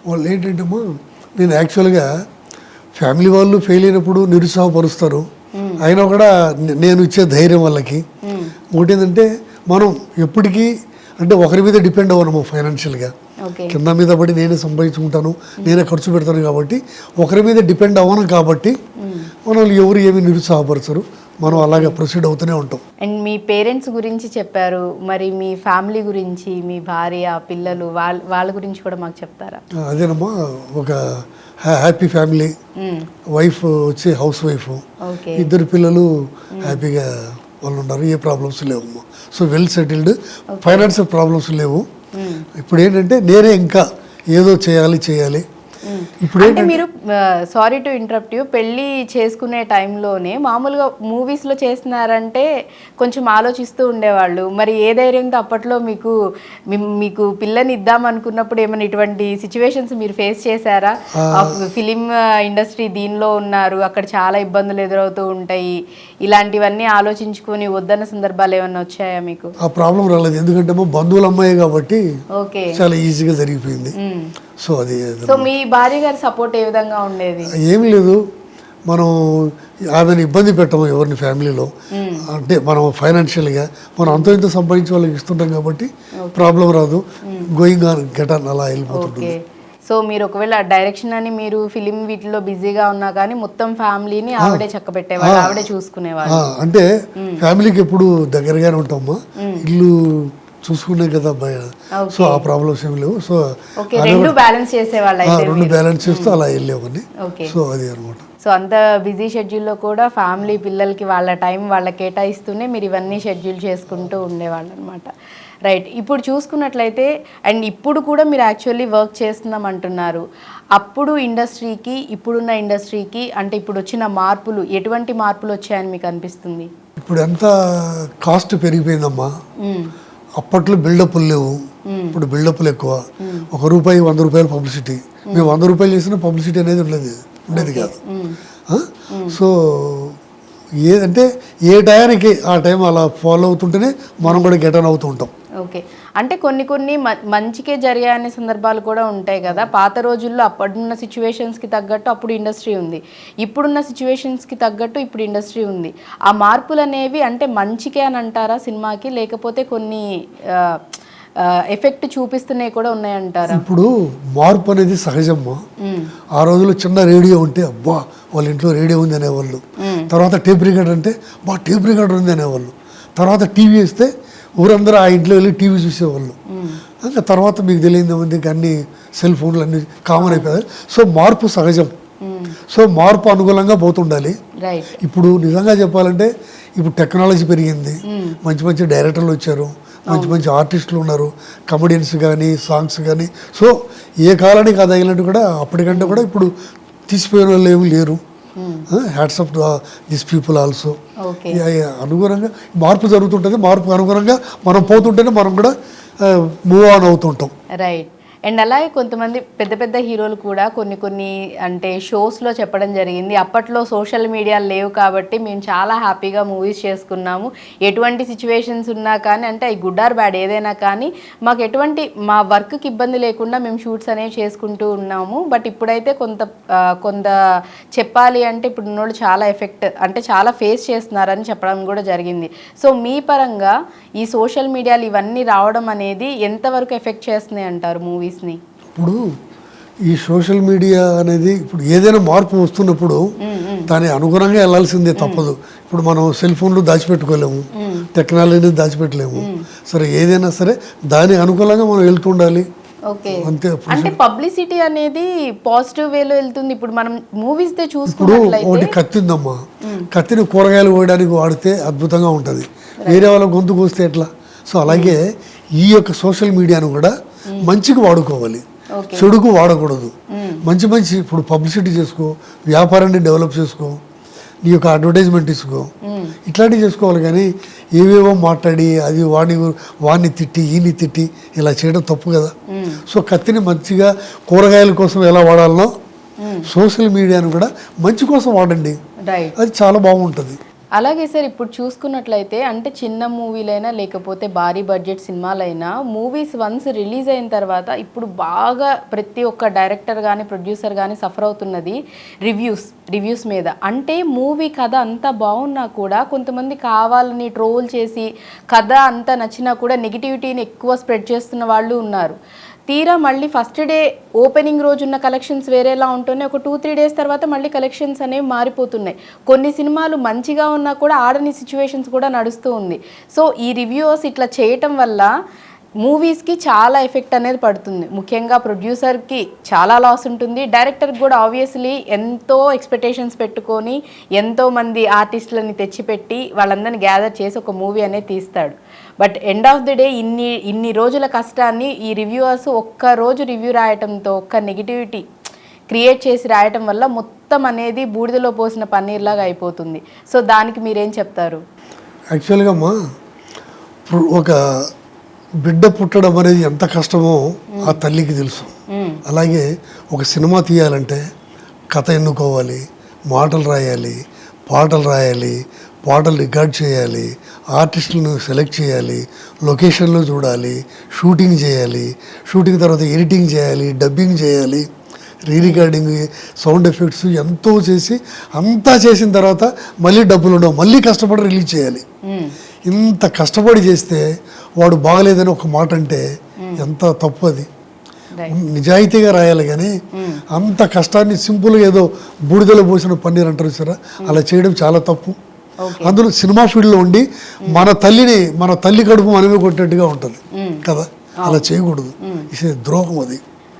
వాళ్ళు ఏంటంటేమో, నేను యాక్చువల్గా ఫ్యామిలీ వాళ్ళు ఫెయిల్ అయినప్పుడు నిరుత్సాహపరుస్తారు, అయినా కూడా నేను ఇచ్చే ధైర్యం వాళ్ళకి. ఒకటి ఏంటంటే, మనం ఎప్పటికీ అంటే ఒకరి మీద డిపెండ్ అవ్వను ఫైనాన్షియల్గా, కింద మీద పడి నేనే సంపాదించుకుంటాను, నేనే ఖర్చు పెడతాను. కాబట్టి ఒకరి మీద డిపెండ్ అవ్వను కాబట్టి మనం ఎవరు ఏమి నిరుత్సాహపరచరు, మనం అలాగే ప్రొసీడ్ అవుతూనే ఉంటాం. అండ్ మీ పేరెంట్స్ గురించి చెప్పారు, మరి మీ ఫ్యామిలీ గురించి, మీ భార్య పిల్లలు వాళ్ళ గురించి కూడా మాకు చెప్తారా? అదేనమ్మా, ఒక హ్యాపీ ఫ్యామిలీ, వైఫ్ వచ్చి హౌస్ వైఫ్, 2 పిల్లలు హ్యాపీగా వాళ్ళు ఉన్నారు, ఏ ప్రాబ్లమ్స్ లేవమ్మా. So well settled, financial problems లేవు. ఇప్పుడు ఏంటంటే నేనే ఇంకా ఏదో చేయాలి. ఇప్పుడు అంటే మీరు సారీ టు ఇంటరప్ట్ యూ, పెళ్ళి చేసుకునే టైంలోనే మామూలుగా మూవీస్లో చేస్తున్నారంటే కొంచెం ఆలోచిస్తూ ఉండేవాళ్ళు. మరి ఏ ధైర్యంతో అప్పట్లో మీకు పిల్లని ఇద్దాం అనుకున్నప్పుడు ఏమైనా ఇటువంటి సిచ్యువేషన్స్ మీరు ఫేస్ చేశారా? ఫిలిం ఇండస్ట్రీ దీనిలో ఉన్నారు, అక్కడ చాలా ఇబ్బందులు ఎదురవుతూ ఉంటాయి, ఇలాంటివన్నీ ఆలోచించుకొని వద్దన్న సందర్భాలు ఏమైనా వచ్చాయా మీకు? ఆ ప్రాబ్లం రాలేదు, ఎందుకంటే బంధువుల అమ్మాయి కాబట్టి చాలా ఈజీగా జరిగిపోయింది. సో మీ భార్య గారి సపోర్ట్ ఏ విధంగా ఉండేది? ఏమి లేదు, మనం ఆమెను ఇబ్బంది పెట్టము ఎవరిని ఫ్యామిలీలో. అంటే మనం ఫైనాన్షియల్గా మనం అంత ఇంత సంపాదించి వాళ్ళకి ఇస్తుంటాం కాబట్టి ప్రాబ్లం రాదు, గోయింగ్ ఆన్ గెట్ ఆన్ అలా వెళ్ళిపోతుంది. సో మీరు ఒకవేళ డైరెక్షన్ అని మీరు ఫిలిం వీటిలో బిజీగా ఉన్నా కానీ మొత్తం ఫ్యామిలీని ఆవిడే చక్కబెట్టేవాళ్ళు, ఆవిడే చూసుకునేవాళ్ళు. అంటే ఫ్యామిలీకి ఎప్పుడు దగ్గరగానే ఉంటామా, ఇల్లు చూసుకునే కదా అబ్బాయి. సో ఆ ప్రాబ్లమ్స్ ఏమి లేవు. సో రెండు బ్యాలెన్స్ చేస్తూ అలా వెళ్ళేవని. సో అది అనమాట. సో అంత బిజీ షెడ్యూల్లో కూడా ఫ్యామిలీ పిల్లలకి వాళ్ళ టైం వాళ్ళ కేటాయిస్తూనే మీరు ఇవన్నీ షెడ్యూల్ చేసుకుంటూ ఉండేవాళ్ళు అనమాట. రైట్. ఇప్పుడు చూసుకున్నట్లయితే అండ్ ఇప్పుడు కూడా మీరు యాక్చువల్లీ వర్క్ చేస్తున్నాం అంటున్నారు. అప్పుడు ఇండస్ట్రీకి ఇప్పుడున్న ఇండస్ట్రీకి అంటే ఇప్పుడు వచ్చిన మార్పులు, ఎటువంటి మార్పులు వచ్చాయని మీకు అనిపిస్తుంది? ఇప్పుడు ఎంత కాస్ట్ పెరిగిపోయిందమ్మా. అప్పట్లో బిల్డప్లు లేవు, ఇప్పుడు బిల్డప్లు ఎక్కువ. ₹1 ₹100 పబ్లిసిటీ, మేము ₹100 చేసిన పబ్లిసిటీ అనేది ఉండేది కాదు. సో ఏదంటే ఏ టయానికి ఆ టైం అలా ఫాలో అవుతుంటేనే మనం కూడా గెట్ ఆన్ అవుతూ ఉంటాం. ఓకే, అంటే కొన్ని మంచికే జరిగాయనే సందర్భాలు కూడా ఉంటాయి కదా. పాత రోజుల్లో అప్పుడున్న సిచ్యువేషన్స్కి తగ్గట్టు అప్పుడు ఇండస్ట్రీ ఉంది, ఇప్పుడున్న సిచ్యువేషన్స్కి తగ్గట్టు ఇప్పుడు ఇండస్ట్రీ ఉంది. ఆ మార్పులు అనేవి అంటే మంచికే అని అంటారా సినిమాకి, లేకపోతే కొన్ని ఎఫెక్ట్ చూపిస్తున్నాయి కూడా ఉన్నాయంటారా? ఇప్పుడు మార్పు అనేది సహజమ్మా. ఆ రోజుల్లో చిన్న రేడియో ఉంటే అబ్బా వాళ్ళ ఇంట్లో రేడియో ఉంది అనేవాళ్ళు. తర్వాత టేప్ రికార్డర్ అంటే బా టేప్ రికార్డర్ ఉంది అనేవాళ్ళు. తర్వాత టీవీ వేస్తే ఊరందరూ ఆ ఇంట్లో వెళ్ళి టీవీ చూసేవాళ్ళు. ఇంకా తర్వాత మీకు తెలియదు మందికి అన్ని సెల్ ఫోన్లు అన్ని కామన్ అయిపోయాయి. సో మార్పు సహజం. సో మార్పు అనుకూలంగా పోతుండాలి. ఇప్పుడు నిజంగా చెప్పాలంటే ఇప్పుడు టెక్నాలజీ పెరిగింది, మంచి మంచి డైరెక్టర్లు వచ్చారు, మంచి మంచి ఆర్టిస్టులు ఉన్నారు, కమెడియన్స్ కానీ సాంగ్స్ కానీ. సో ఏ కాలానికి అది అయినట్టు కూడా అప్పటికంటే కూడా ఇప్పుడు తీసిపోయిన వాళ్ళు ఏమి లేరు. Hats off this people also. అనుగుణంగా మార్పు జరుగుతుంటుంది, మార్పు అనుగుణంగా మనం పోతుంటేనే మనం కూడా మూవ్ ఆన్ అవుతుంటాం. రైట్. అండ్ అలాగే కొంతమంది పెద్ద పెద్ద హీరోలు కూడా కొన్ని అంటే షోస్లో చెప్పడం జరిగింది, అప్పట్లో సోషల్ మీడియా లేవు కాబట్టి మేము చాలా హ్యాపీగా మూవీస్ చేసుకున్నాము, ఎటువంటి సిచ్యువేషన్స్ ఉన్నా కానీ అంటే అవి గుడ్ ఆర్ బ్యాడ్ ఏదైనా కానీ మాకు ఎటువంటి మా వర్క్కి ఇబ్బంది లేకుండా మేము షూట్స్ అనేవి చేసుకుంటూ ఉన్నాము. బట్ ఇప్పుడైతే కొంత చెప్పాలి అంటే ఇప్పుడు ఉన్నోళ్ళు చాలా ఎఫెక్ట్ అంటే చాలా ఫేస్ చేస్తున్నారని చెప్పడం కూడా జరిగింది. సో మీ పరంగా ఈ సోషల్ మీడియాలు ఇవన్నీ రావడం అనేది ఎంతవరకు ఎఫెక్ట్ చేస్తున్నాయి అంటారు మూవీ? ఇప్పుడు ఈ సోషల్ మీడియా అనేది ఇప్పుడు ఏదైనా మార్పు వస్తున్నప్పుడు దాని అనుగుణంగా వెళ్ళాల్సిందే, తప్పదు. ఇప్పుడు మనం సెల్ ఫోన్లు దాచిపెట్టుకోలేము, టెక్నాలజీని దాచిపెట్టలేము. సరే ఏదైనా సరే దాని అనుకూలంగా మనం వెళ్తుండాలి. ఓకే, అంటే పబ్లిసిటీ అనేది పాజిటివ్ వేలో వెళ్తుంది. ఇప్పుడు మనం మూవీస్ తో ఇప్పుడు చూసుకున్నట్లయితే ఒకటి కత్తి ఉందమ్మా, కత్తిని కూరగాయలు కోయడానికి వాడితే అద్భుతంగా ఉంటుంది, వేరే వాళ్ళ గొంతుకు వస్తే ఎట్లా? సో అలాగే ఈ యొక్క సోషల్ మీడియాను కూడా మంచికి వాడుకోవాలి, చెడుకు వాడకూడదు. మంచి మంచి ఇప్పుడు పబ్లిసిటీ చేసుకో, వ్యాపారాన్ని డెవలప్ చేసుకో, నీ యొక్క అడ్వర్టైజ్మెంట్ ఇసుకో, ఇట్లాంటివి చేసుకోవాలి. కానీ ఏవేవో మాట్లాడి అది వాడిని తిట్టి ఈయన్ని తిట్టి ఇలా చేయడం తప్పు కదా. సో కత్తిని మంచిగా కూరగాయల కోసం ఎలా వాడాలనో సోషల్ మీడియాను కూడా మంచి కోసం వాడండి, అది చాలా బాగుంటుంది. అలాగే సార్, ఇప్పుడు చూసుకున్నట్లయితే అంటే చిన్న మూవీలైనా లేకపోతే భారీ బడ్జెట్ సినిమాలైనా మూవీస్ వన్స్ రిలీజ్ అయిన తర్వాత ఇప్పుడు బాగా ప్రతి ఒక్క డైరెక్టర్ కానీ ప్రొడ్యూసర్ కానీ సఫర్ అవుతున్నది రివ్యూస్ మీద. అంటే మూవీ కథ అంతా బాగున్నా కూడా కొంతమంది కావాలని ట్రోల్ చేసి కథ అంతా నచ్చినా కూడా నెగిటివిటీని ఎక్కువ స్ప్రెడ్ చేస్తున్న వాళ్ళు ఉన్నారు. తీరా మళ్ళీ ఫస్ట్ డే ఓపెనింగ్ రోజు ఉన్న కలెక్షన్స్ వేరేలా ఉంటున్నాయి, ఒక 2-3 డేస్ తర్వాత మళ్ళీ కలెక్షన్స్ అనేవి మారిపోతున్నాయి. కొన్ని సినిమాలు మంచిగా ఉన్నా కూడా ఆడని సిచ్యువేషన్స్ కూడా నడుస్తూ ఉంది. సో ఈ రివ్యూస్ ఇట్లా చేయటం వల్ల మూవీస్కి చాలా ఎఫెక్ట్ అనేది పడుతుంది. ముఖ్యంగా ప్రొడ్యూసర్కి చాలా లాస్ ఉంటుంది, డైరెక్టర్కి కూడా ఆబ్వియస్లీ ఎంతో ఎక్స్పెక్టేషన్స్ పెట్టుకొని ఎంతోమంది ఆర్టిస్టులని తెచ్చిపెట్టి వాళ్ళందరినీ గ్యాదర్ చేసి ఒక మూవీ అనేది తీస్తాడు. But end of the day ఇన్ని రోజుల కష్టాన్ని ఈ రివ్యూవర్స్ ఒక్కరోజు రివ్యూ రాయటంతో ఒక్క నెగిటివిటీ క్రియేట్ చేసి రాయటం వల్ల మొత్తం అనేది బూడిదలో పోసిన పన్నీర్లాగా అయిపోతుంది. సో దానికి మీరేం చెప్తారు? యాక్చువల్గా అమ్మా, ఒక బిడ్డ పుట్టడం అనేది ఎంత కష్టమో ఆ తల్లికి తెలుసు. అలాగే ఒక సినిమా తీయాలంటే కథ ఎన్నుకోవాలి, మాటలు రాయాలి, పాటలు రాయాలి, పాటలు రికార్డ్ చేయాలి, ఆర్టిస్టులను సెలెక్ట్ చేయాలి, లొకేషన్లో చూడాలి, షూటింగ్ చేయాలి, షూటింగ్ తర్వాత ఎడిటింగ్ చేయాలి, డబ్బింగ్ చేయాలి, రికార్డింగ్, సౌండ్ ఎఫెక్ట్స్ ఎంతో చేసి అంతా చేసిన తర్వాత మళ్ళీ డబ్బులు ఉండవు, మళ్ళీ కష్టపడి రిలీజ్ చేయాలి. ఇంత కష్టపడి చేస్తే వాడు బాగలేదని ఒక మాట అంటే ఎంత తప్పు. అది నిజాయితీగా రాయాలి. కానీ అంత కష్టాన్ని సింపుల్గా ఏదో బూడిదలో పోసిన పన్నీర్ అంటారు సరే, అలా చేయడం చాలా తప్పు. అందులో సినిమా ఫీల్డ్లో ఉండి మన తల్లి కడుపు మనమే కొట్టినట్టుగా ఉంటుంది కదా, అలా చేయకూడదు, ఇది ద్రోహం. అది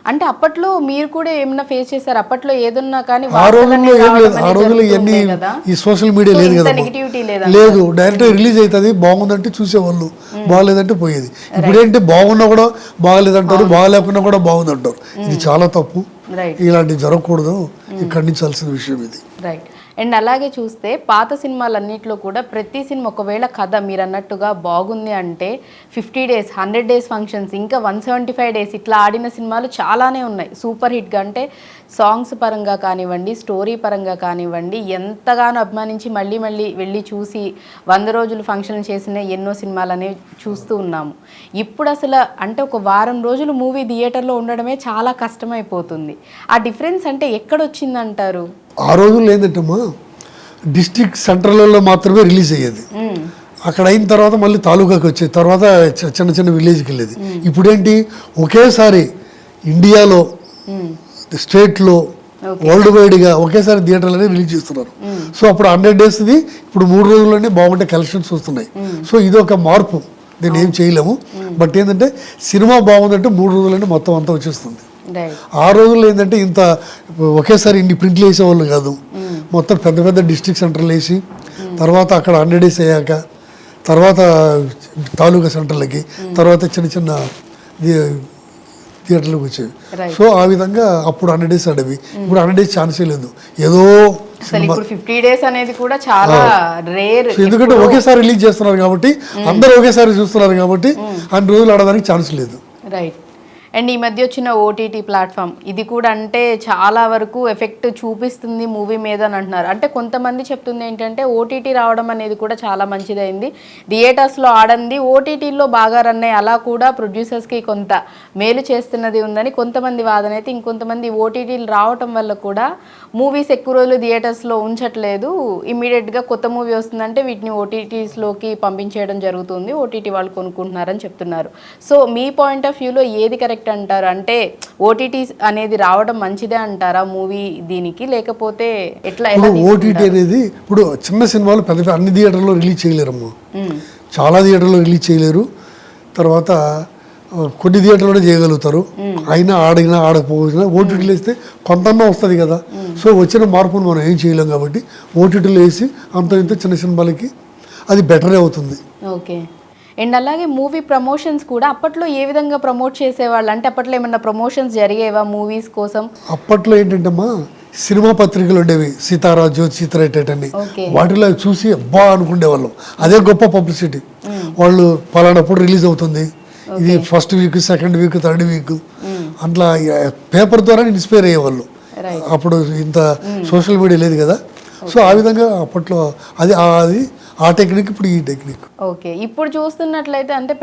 అంటే అప్పట్లో మీరు కూడా ఏమన్నా ఫేస్ చేశారు? అప్పట్లో ఏదన్నా కానీ ఆ రోజుల్లో ఏం లేదు, ఆ రోజుల్లో ఇవన్నీ ఈ సోషల్ మీడియా లేదు కదా, లేదు. డైరెక్ట్ రిలీజ్ అవుతుంది, బాగుందంటే చూసేవాళ్ళు, బాగాలేదంటే పోయేది. ఇప్పుడేంటి బాగున్నా కూడా బాగాలేదంటారు, బాగాలేకున్నా కూడా బాగుందంటారు. ఇది చాలా తప్పు, ఇలాంటివి జరగకూడదు, ఖండించాల్సిన విషయం ఇది. రైట్. అండ్ అలాగే చూస్తే పాత సినిమాలన్నింటిలో కూడా ప్రతి సినిమా ఒకవేళ కథ మీరు అన్నట్టుగా బాగుంది అంటే 50 డేస్ 100 డేస్ ఫంక్షన్స్ ఇంకా 175 డేస్ ఇట్లా ఆడిన సినిమాలు చాలానే ఉన్నాయి సూపర్ హిట్గా. అంటే సాంగ్స్ పరంగా కానివ్వండి, స్టోరీ పరంగా కానివ్వండి, ఎంతగానో అభిమానించి మళ్ళీ మళ్ళీ వెళ్ళి చూసి 100 రోజులు ఫంక్షన్ చేసిన ఎన్నో సినిమాలు అనేవి చూస్తూ ఉన్నాము. ఇప్పుడు అసలు అంటే ఒక వారం రోజులు మూవీ థియేటర్లో ఉండడమే చాలా కష్టమైపోతుంది. ఆ డిఫరెన్స్ అంటే ఎక్కడొచ్చిందంటారు? ఆ రోజుల్లో ఏంటంటమ్మా డిస్ట్రిక్ట్ సెంటర్లలో మాత్రమే రిలీజ్ అయ్యేది. అక్కడ అయిన తర్వాత మళ్ళీ తాలూకాకి వచ్చేది, తర్వాత చిన్న చిన్న విలేజ్కి వెళ్ళేది. ఇప్పుడేంటి ఒకేసారి ఇండియాలో స్టేట్లో వరల్డ్ వైడ్గా ఒకేసారి థియేటర్లోనే రిలీజ్ చేస్తున్నారు. సో అప్పుడు 100 డేస్ది ఇప్పుడు 3 రోజుల్లోనే బాగుంటే కలెక్షన్స్ వస్తున్నాయి. సో ఇది ఒక మార్పు, దీన్ని ఏం చేయలేము. బట్ ఏంటంటే సినిమా బాగుందంటే 3 రోజుల్లోనే మొత్తం అంతా వచ్చేస్తుంది. ఆ రోజుల్లో ఏంటంటే ఇంత ఒకేసారి ఇన్ని ప్రింట్లు వేసేవాళ్ళు కాదు. మొత్తం పెద్ద పెద్ద డిస్ట్రిక్ట్ సెంటర్లు వేసి తర్వాత అక్కడ 100 డేస్ అయ్యాక తర్వాత తాలూకా సెంటర్లకి తర్వాత చిన్న చిన్న థియేటర్లకు వచ్చేవి. సో ఆ విధంగా అప్పుడు 100 డేస్ ఆడేవి. ఇప్పుడు 100 డేస్ ఛాన్సే లేదు. ఏదో 50 డేస్ అనేది కూడా చాలా రేర్. ఎందుకంటే ఒకేసారి రిలీజ్ చేస్తున్నారు కాబట్టి అందరూ ఒకేసారి చూస్తున్నారు కాబట్టి 100 రోజులు ఆడడానికి ఛాన్స్ లేదు. రైట్. అండ్ ఈ మధ్య వచ్చిన ఓటీటీ ప్లాట్ఫామ్ ఇది కూడా అంటే చాలా వరకు ఎఫెక్ట్ చూపిస్తుంది మూవీ మీద అని అంటున్నారు. అంటే కొంతమంది చెప్తుంది ఏంటంటే ఓటీటీ రావడం అనేది కూడా చాలా మంచిదైంది, థియేటర్స్లో ఆడంది ఓటీటీలో బాగా రన్ అయ్యి అలా కూడా ప్రొడ్యూసర్స్కి కొంత మేలు చేస్తున్నది ఉందని కొంతమంది వాదన అయితే, ఇంకొంతమంది ఓటీటీలు రావటం వల్ల కూడా మూవీస్ ఎక్కువ రోజులు థియేటర్స్లో ఉంచట్లేదు, ఇమీడియట్గా కొత్త మూవీ వస్తుందంటే వీటిని ఓటీటీస్లోకి పంపించేయడం జరుగుతుంది, ఓటీటీ వాళ్ళు కొనుక్కుంటున్నారని చెప్తున్నారు. సో మీ పాయింట్ ఆఫ్ వ్యూలో ఏది కరెక్ట్ అంటారు? అంటే ఓటీటీ అనేది రావడం మంచిదే అంటారా మూవీ దీనికి, లేకపోతే ఎట్లా? ఓటీటీ అనేది ఇప్పుడు చిన్న సినిమాలు పెద్ద అన్ని థియేటర్లో రిలీజ్ చేయలేరమ్మా, చాలా థియేటర్లో రిలీజ్ చేయలేరు. తర్వాత కొన్ని థియేటర్లోనే చేయగలుగుతారు. అయినా ఆడినా ఆడకపోయినా ఓటీటీలో వేస్తే కొంతన్నా వస్తుంది కదా. సో వచ్చిన మార్పును మనం ఏం చేయలేం కాబట్టి ఓటీటీలో వేసి అంత ఇంత చిన్న సినిమాలకి అది బెటరే అవుతుంది. ఓకే. అండ్ అలాగే మూవీ ప్రమోషన్స్ కూడా అప్పట్లో ఏ విధంగా ప్రమోట్ చేసేవాళ్ళు? అంటే అప్పట్లో ఏమన్నా ప్రమోషన్స్ జరిగేవా మూవీస్ కోసం? అప్పట్లో ఏంటంటమ్మా సినిమా పత్రికలు ఉండేవి, సీతారా, జ్యోతి, సీతారేటెట్ అని. వాటిలో చూసి అబ్బా అనుకునే వాళ్ళం, అదే గొప్ప పబ్లిసిటీ. వాళ్ళు పలానప్పుడు రిలీజ్ అవుతుంది, ఇది first week, second week, third week అట్లా పేపర్ ద్వారా ఇన్స్పైర్ అయ్యేవాళ్ళు. అప్పుడు ఇంత సోషల్ మీడియా లేదు కదా. సో ఆ విధంగా అప్పట్లో అది ఆ టెక్నిక్, ఇప్పుడు ఈ టెక్నిక్. ఓకే. ఇప్పుడు చూస్తున్నట్లయితే అంటే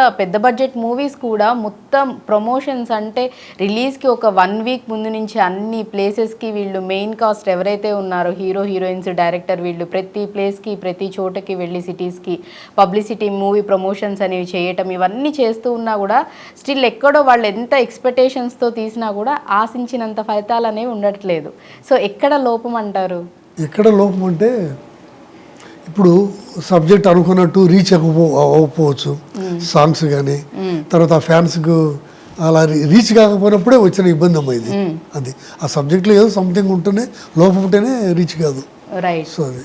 పెద్ద బడ్జెట్ మూవీస్ కూడా మొత్తం ప్రమోషన్స్ అంటే రిలీజ్కి ఒక 1 వీక్ ముందు నుంచి అన్ని ప్లేసెస్కి వీళ్ళు మెయిన్ కాస్ట్ ఎవరైతే ఉన్నారో హీరో హీరోయిన్స్ డైరెక్టర్ వీళ్ళు ప్రతి ప్లేస్కి ప్రతి చోటకి వెళ్ళి సిటీస్కి పబ్లిసిటీ మూవీ ప్రమోషన్స్ అనేవి చేయటం ఇవన్నీ చేస్తూ ఉన్నా కూడా స్టిల్ ఎక్కడో వాళ్ళు ఎంత ఎక్స్పెక్టేషన్స్తో తీసినా కూడా ఆశించినంత ఫలితాలు అనేవి ఉండట్లేదు. సో ఎక్కడ లోపం అంటారు? ఎక్కడ లోపం అంటే ఇప్పుడు సబ్జెక్ట్ అనుకున్నట్టు రీచ్ అవ్వకపోవచ్చు సాంగ్స్ కానీ, తర్వాత ఫ్యాన్స్కు అలా రీచ్ కాకపోయినప్పుడే వచ్చిన ఇబ్బంది అమ్మా ఇది. అది ఆ సబ్జెక్ట్లో ఏదో సంథింగ్ ఉంటేనే లోపం ఉంటేనే రీచ్ కాదు. రైట్. సో అది.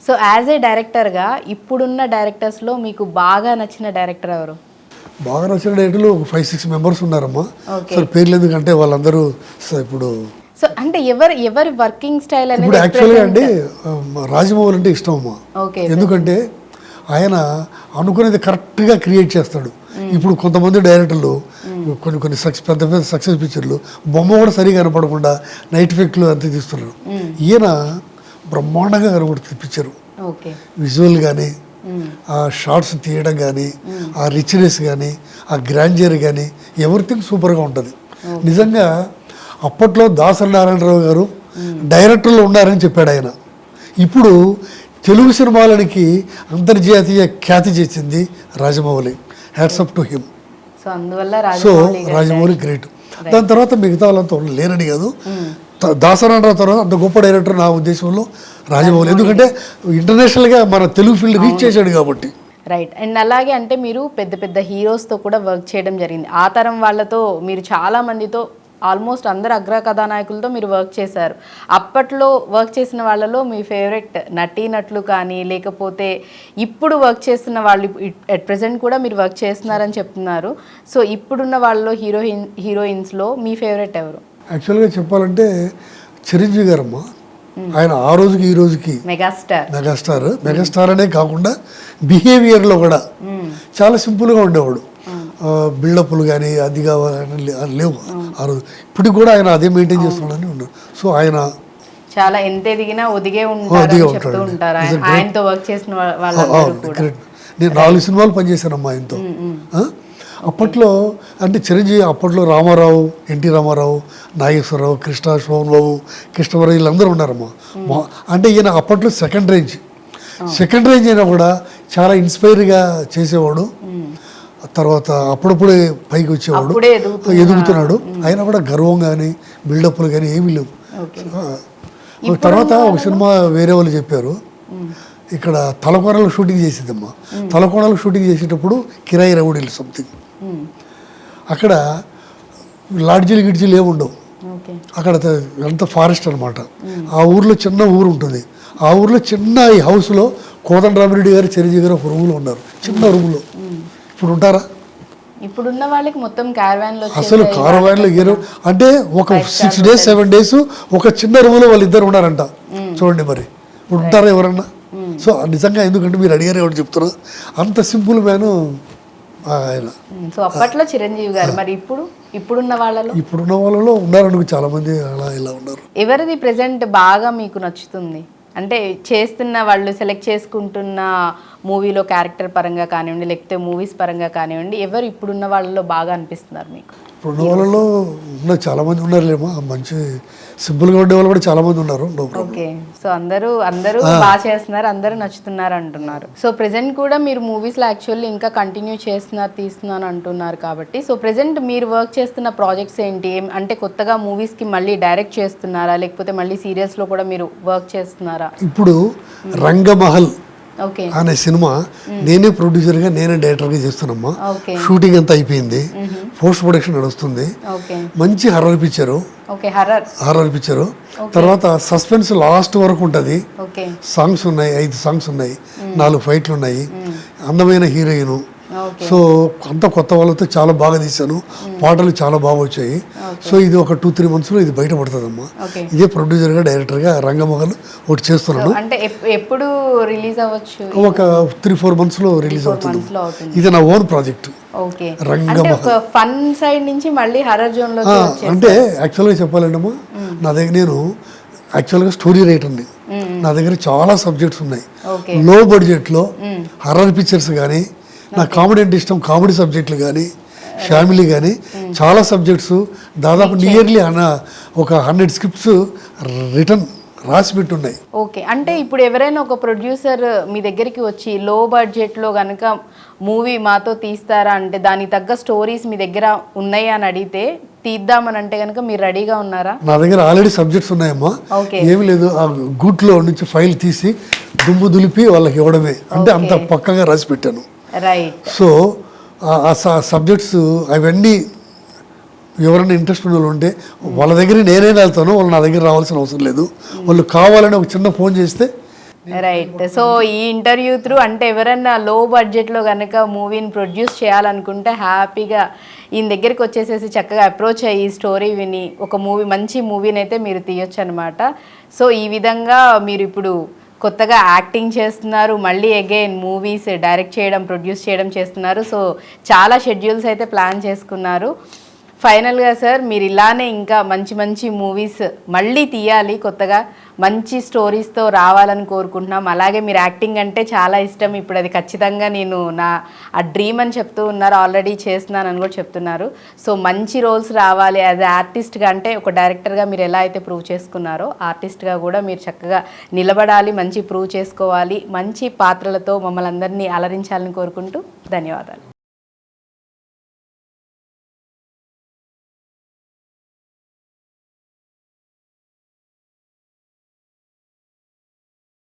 సో యాజ్ ఏ డైరెక్టర్గా ఇప్పుడున్న డైరెక్టర్స్లో మీకు బాగా నచ్చిన డైరెక్టర్ ఎవరు? బాగా నచ్చిన డైరెక్టర్లు 5-6 మెంబర్స్ ఉన్నారమ్మా. సో పేర్లు ఎందుకంటే వాళ్ళందరూ ఇప్పుడు సో అంటే ఎవరి వర్కింగ్ స్టైల్ అనేది ఇప్పుడు యాక్చువల్గా అండి రాజమౌళి అంటే ఇష్టం అమ్మా. ఎందుకంటే ఆయన అనుకునేది కరెక్ట్గా క్రియేట్ చేస్తాడు. ఇప్పుడు కొంతమంది డైరెక్టర్లు కొన్ని పెద్ద పెద్ద సక్సెస్ పిక్చర్లు బొమ్మ కూడా సరిగా కనపడకుండా నైట్ ఎఫెక్ట్లు అంతా తీస్తున్నారు. ఈయన బ్రహ్మాండంగా కనబడుతుంది పిక్చరు, విజువల్ కానీ, ఆ షార్ట్స్ తీయడం కానీ, ఆ రిచ్నెస్ కానీ, ఆ గ్రాండియర్ కానీ ఎవ్రీథింగ్ సూపర్గా ఉంటుంది. నిజంగా అప్పట్లో దాసరి నారాయణరావు గారు డైరెక్టర్లు ఉన్నారని చెప్పాడు ఆయన. ఇప్పుడు తెలుగు సినిమాలకి అంతర్జాతీయ ఖ్యాతి చేసింది Rajamouli. Hats up to him. So Rajamouli great. దాని తర్వాత మిగతా వాళ్ళంతా లేరని కాదు, దాసరి నారాయణరావు తర్వాత అంత గొప్ప డైరెక్టర్ నా ఉద్దేశంలో రాజమౌళి. ఎందుకంటే ఇంటర్నేషనల్గా మన తెలుగు ఫీల్డ్ రీచ్ చేశాడు కాబట్టి. రైట్. అండ్ అలాగే అంటే మీరు పెద్ద హీరోస్తో కూడా వర్క్ చేయడం జరిగింది. ఆ తరం వాళ్ళతో మీరు చాలా మందితో ఆల్మోస్ట్ అందరు అగ్ర కథానాయకులతో మీరు వర్క్ చేశారు. అప్పట్లో వర్క్ చేసిన వాళ్ళలో మీ ఫేవరెట్ నటీనటులు కానీ, లేకపోతే ఇప్పుడు వర్క్ చేస్తున్న వాళ్ళు అట్ ప్రెసెంట్ కూడా మీరు వర్క్ చేస్తున్నారని చెప్తున్నారు. సో ఇప్పుడున్న వాళ్ళలో హీరోయిన్స్లో మీ ఫేవరెట్ ఎవరు? యాక్చువల్గా చెప్పాలంటే చిరంజీవి గారమ్మ. ఆయన ఆ రోజుకి ఈ రోజుకి మెగాస్టార్ అనే కాకుండా బిహేవియర్లో కూడా చాలా సింపుల్గా ఉండేవాడు. బిల్డప్లు కానీ అది కావాలని లేవు ఆ రోజు. ఇప్పటికి కూడా ఆయన అదే మెయింటైన్ చేస్తున్నాడని ఉన్నాడు. సో ఆయన చాలా ఎంత ఎదిగినా ఒదిగే ఉంటారు. ఆయనతో వర్క్ చేసిన నేను 4 సినిమాలు పనిచేశానమ్మా ఆయనతో. అప్పట్లో అంటే చిరంజీవి అప్పట్లో రామారావు, ఎన్టీ రామారావు, నాగేశ్వరరావు, కృష్ణ, శోభన్ బాబు, కృష్ణవరం వీళ్ళందరూ ఉన్నారమ్మా. అంటే ఈయన అప్పట్లో సెకండ్ రేంజ్ అయినా కూడా చాలా ఇన్స్పైర్గా చేసేవాడు. తర్వాత అప్పుడప్పుడే పైకి వచ్చేవాడు, ఎదుగుతున్నాడు. అయినా కూడా గర్వం కానీ బిల్డప్లు కానీ ఏమీ లేవు. తర్వాత ఒక సినిమా వేరే వాళ్ళు చెప్పారు, ఇక్కడ తలకోనలో షూటింగ్ చేసేదమ్మా. తలకోనలో షూటింగ్ చేసేటప్పుడు కిరాయి రౌడీలు సంథింగ్, అక్కడ లాడ్జీలు గిడ్జీలు ఏముండవు. అక్కడ అంత ఫారెస్ట్ అనమాట. ఆ ఊర్లో చిన్న ఊరు ఉంటుంది. ఆ ఊర్లో చిన్న ఈ హౌస్లో కోదండరామిరెడ్డి గారు, చిరంజీవి గారు ఒక రూమ్లో ఉన్నారు, చిన్న రూమ్లో. ఇప్పుడు ఉంటారా? ఇప్పుడున్న వాళ్ళకి మొత్తం క్యారవాన్లో, అసలు కారవాన్లో అంటే ఒక 6 days 7 days ఒక చిన్న రూమ్లో వాళ్ళిద్దరు ఉన్నారంట. చూడండి మరి ఇప్పుడు ఉంటారా ఎవరన్నా? సో నిజంగా ఎందుకంటే మీరు అడిగారు ఎవరు చెప్తున్నారు, అంత సింపుల్ మ్యాను ఆయన. సో అప్పట్లో చిరంజీవి గారు. మరి ఇప్పుడున్న వాళ్ళలో ఉన్నారనుకో చాలా మంది అలా ఇలా ఉన్నారు. ఎవరిది ప్రెసెంట్ బాగా మీకు నచ్చుతుంది? అంటే చేస్తున్న వాళ్ళు సెలెక్ట్ చేసుకుంటున్న మూవీలో క్యారెక్టర్ పరంగా కానివ్వండి, లేకపోతే మూవీస్ పరంగా కానివ్వండి, ఎవరు ఇప్పుడున్న వాళ్ళలో బాగా అనిపిస్తున్నారు మీకు? ఇప్పుడున్న వాళ్ళలో చాలా మంది ఉన్నారులేమో, మంచి సింపుల్గా ఉండే వాళ్ళు కూడా చాలా మంది ఉన్నారు. ఓకే. సో అందరూ బాగా చేస్తున్నారు, అందరూ నచ్చుతున్నారు అంటున్నారు. సో ప్రెసెంట్ కూడా మీరు మూవీస్లో యాక్చువల్లీ ఇంకా కంటిన్యూ తీస్తున్నాను అంటున్నారు కాబట్టి, సో ప్రెసెంట్ మీరు వర్క్ చేస్తున్న ప్రాజెక్ట్స్ ఏంటి? అంటే కొత్తగా మూవీస్కి మళ్ళీ డైరెక్ట్ చేస్తున్నారా, లేకపోతే మళ్ళీ సీరియల్స్లో కూడా మీరు వర్క్ చేస్తున్నారా? ఇప్పుడు రంగమహల్ అనే సినిమా నేనే ప్రొడ్యూసర్గా నేనే డైరెక్టర్గా చేస్తున్నామ్మా. షూటింగ్ అంతా అయిపోయింది, పోస్ట్ ప్రొడక్షన్ నడుస్తుంది. మంచి హర్రర్ పిక్చరు. తర్వాత సస్పెన్స్ లాస్ట్ వరకు ఉంటుంది. సాంగ్స్ ఉన్నాయి, 5 సాంగ్స్ ఉన్నాయి, 4 ఫైట్లు ఉన్నాయి, అందమైన హీరోయిన్. సో అంత కొత్త వాళ్ళతో చాలా బాగా తీశాను, పాటలు చాలా బాగా వచ్చాయి. సో ఇది ఒక 2-3 monthsలో ఇది బయటపడుతుందమ్మా. ఇదే ప్రొడ్యూసర్గా డైరెక్టర్గా రంగమహల్ ఒకటి చేస్తున్నాను. అంటే ఎప్పుడు రిలీజ్ అవ్వచ్చు? ఒక 3-4 monthsలో రిలీజ్ అవుతుంది. ఇది నా ఓన్ ప్రాజెక్ట్ ఫన్ సైడ్ నుంచి మళ్ళీ హారర్ జోన్ లో. అంటే యాక్చువల్గా చెప్పాలంటే అమ్మా, నా దగ్గర నేను యాక్చువల్గా స్టోరీ రైటర్ని. నా దగ్గర చాలా సబ్జెక్ట్స్ ఉన్నాయి. లో బడ్జెట్లో హర్రర్ పిక్చర్స్ కానీ, నా కామెడీ అంటే ఇష్టం, కామెడీ సబ్జెక్టులు కానీ, ఫ్యామిలీ కానీ, చాలా సబ్జెక్ట్స్ దాదాపు నియర్లీ ఒక 100 scripts రాసి పెట్టున్నాయి. ఓకే. అంటే ఇప్పుడు ఎవరైనా ఒక ప్రొడ్యూసర్ మీ దగ్గరికి వచ్చి లో బడ్జెట్లో కనుక మూవీ మాతో తీస్తారా అంటే, దానికి తగ్గ స్టోరీస్ మీ దగ్గర ఉన్నాయి అని అడిగితే తీద్దామని అంటే కనుక మీరు రెడీగా ఉన్నారా? నా దగ్గర ఆల్రెడీ సబ్జెక్ట్స్ ఉన్నాయమ్మా. ఏమి లేదు, ఆ గూట్లో నుంచి ఫైల్ తీసి దుమ్ము దులిపి వాళ్ళకి ఇవ్వడమే. అంటే అంత పక్కగా రాసి పెట్టాను. సో ఆ సబ్జెక్ట్స్ అవన్నీ ఎవరైనా ఇంట్రెస్ట్ ఉన్న వాళ్ళు ఉంటే వాళ్ళ దగ్గర నేనే వెళ్తాను, వాళ్ళు నా దగ్గర రావాల్సిన అవసరం లేదు. వాళ్ళు కావాలని ఒక చిన్న ఫోన్ చేస్తే. రైట్. సో ఈ ఇంటర్వ్యూ త్రూ అంటే ఎవరైనా లో బడ్జెట్లో కనుక మూవీని ప్రొడ్యూస్ చేయాలనుకుంటే హ్యాపీగా ఈయన దగ్గరికి వచ్చేసేసి చక్కగా అప్రోచ్ అయ్యి స్టోరీ విని ఒక మంచి మూవీని అయితే మీరు తీయొచ్చు అనమాట. సో ఈ విధంగా మీరు ఇప్పుడు కొత్తగా యాక్టింగ్ చేస్తున్నారు, మళ్ళీ అగైన్ మూవీస్ డైరెక్ట్ చేయడం, ప్రొడ్యూస్ చేయడం చేస్తున్నారు. సో చాలా షెడ్యూల్స్ అయితే ప్లాన్ చేసుకున్నారు. ఫైనల్గా సార్ మీరు ఇలానే ఇంకా మంచి మంచి మూవీస్ మళ్ళీ తీయాలి, కొత్తగా మంచి స్టోరీస్తో రావాలని కోరుకుంటున్నాం. అలాగే మీరు యాక్టింగ్ అంటే చాలా ఇష్టం, ఇప్పుడు అది ఖచ్చితంగా నేను ఆ డ్రీమ్ అని చెప్తూ ఉన్నారు, ఆల్రెడీ చేస్తున్నానని కూడా చెప్తున్నారు. సో మంచి రోల్స్ రావాలి యాజ్ ఆర్టిస్ట్గా. అంటే ఒక డైరెక్టర్గా మీరు ఎలా అయితే ప్రూవ్ చేసుకున్నారో ఆర్టిస్ట్గా కూడా మీరు చక్కగా నిలబడాలి, మంచి ప్రూవ్ చేసుకోవాలి, మంచి పాత్రలతో మమ్మల్ని అందరినీ అలరించాలని కోరుకుంటూ ధన్యవాదాలు.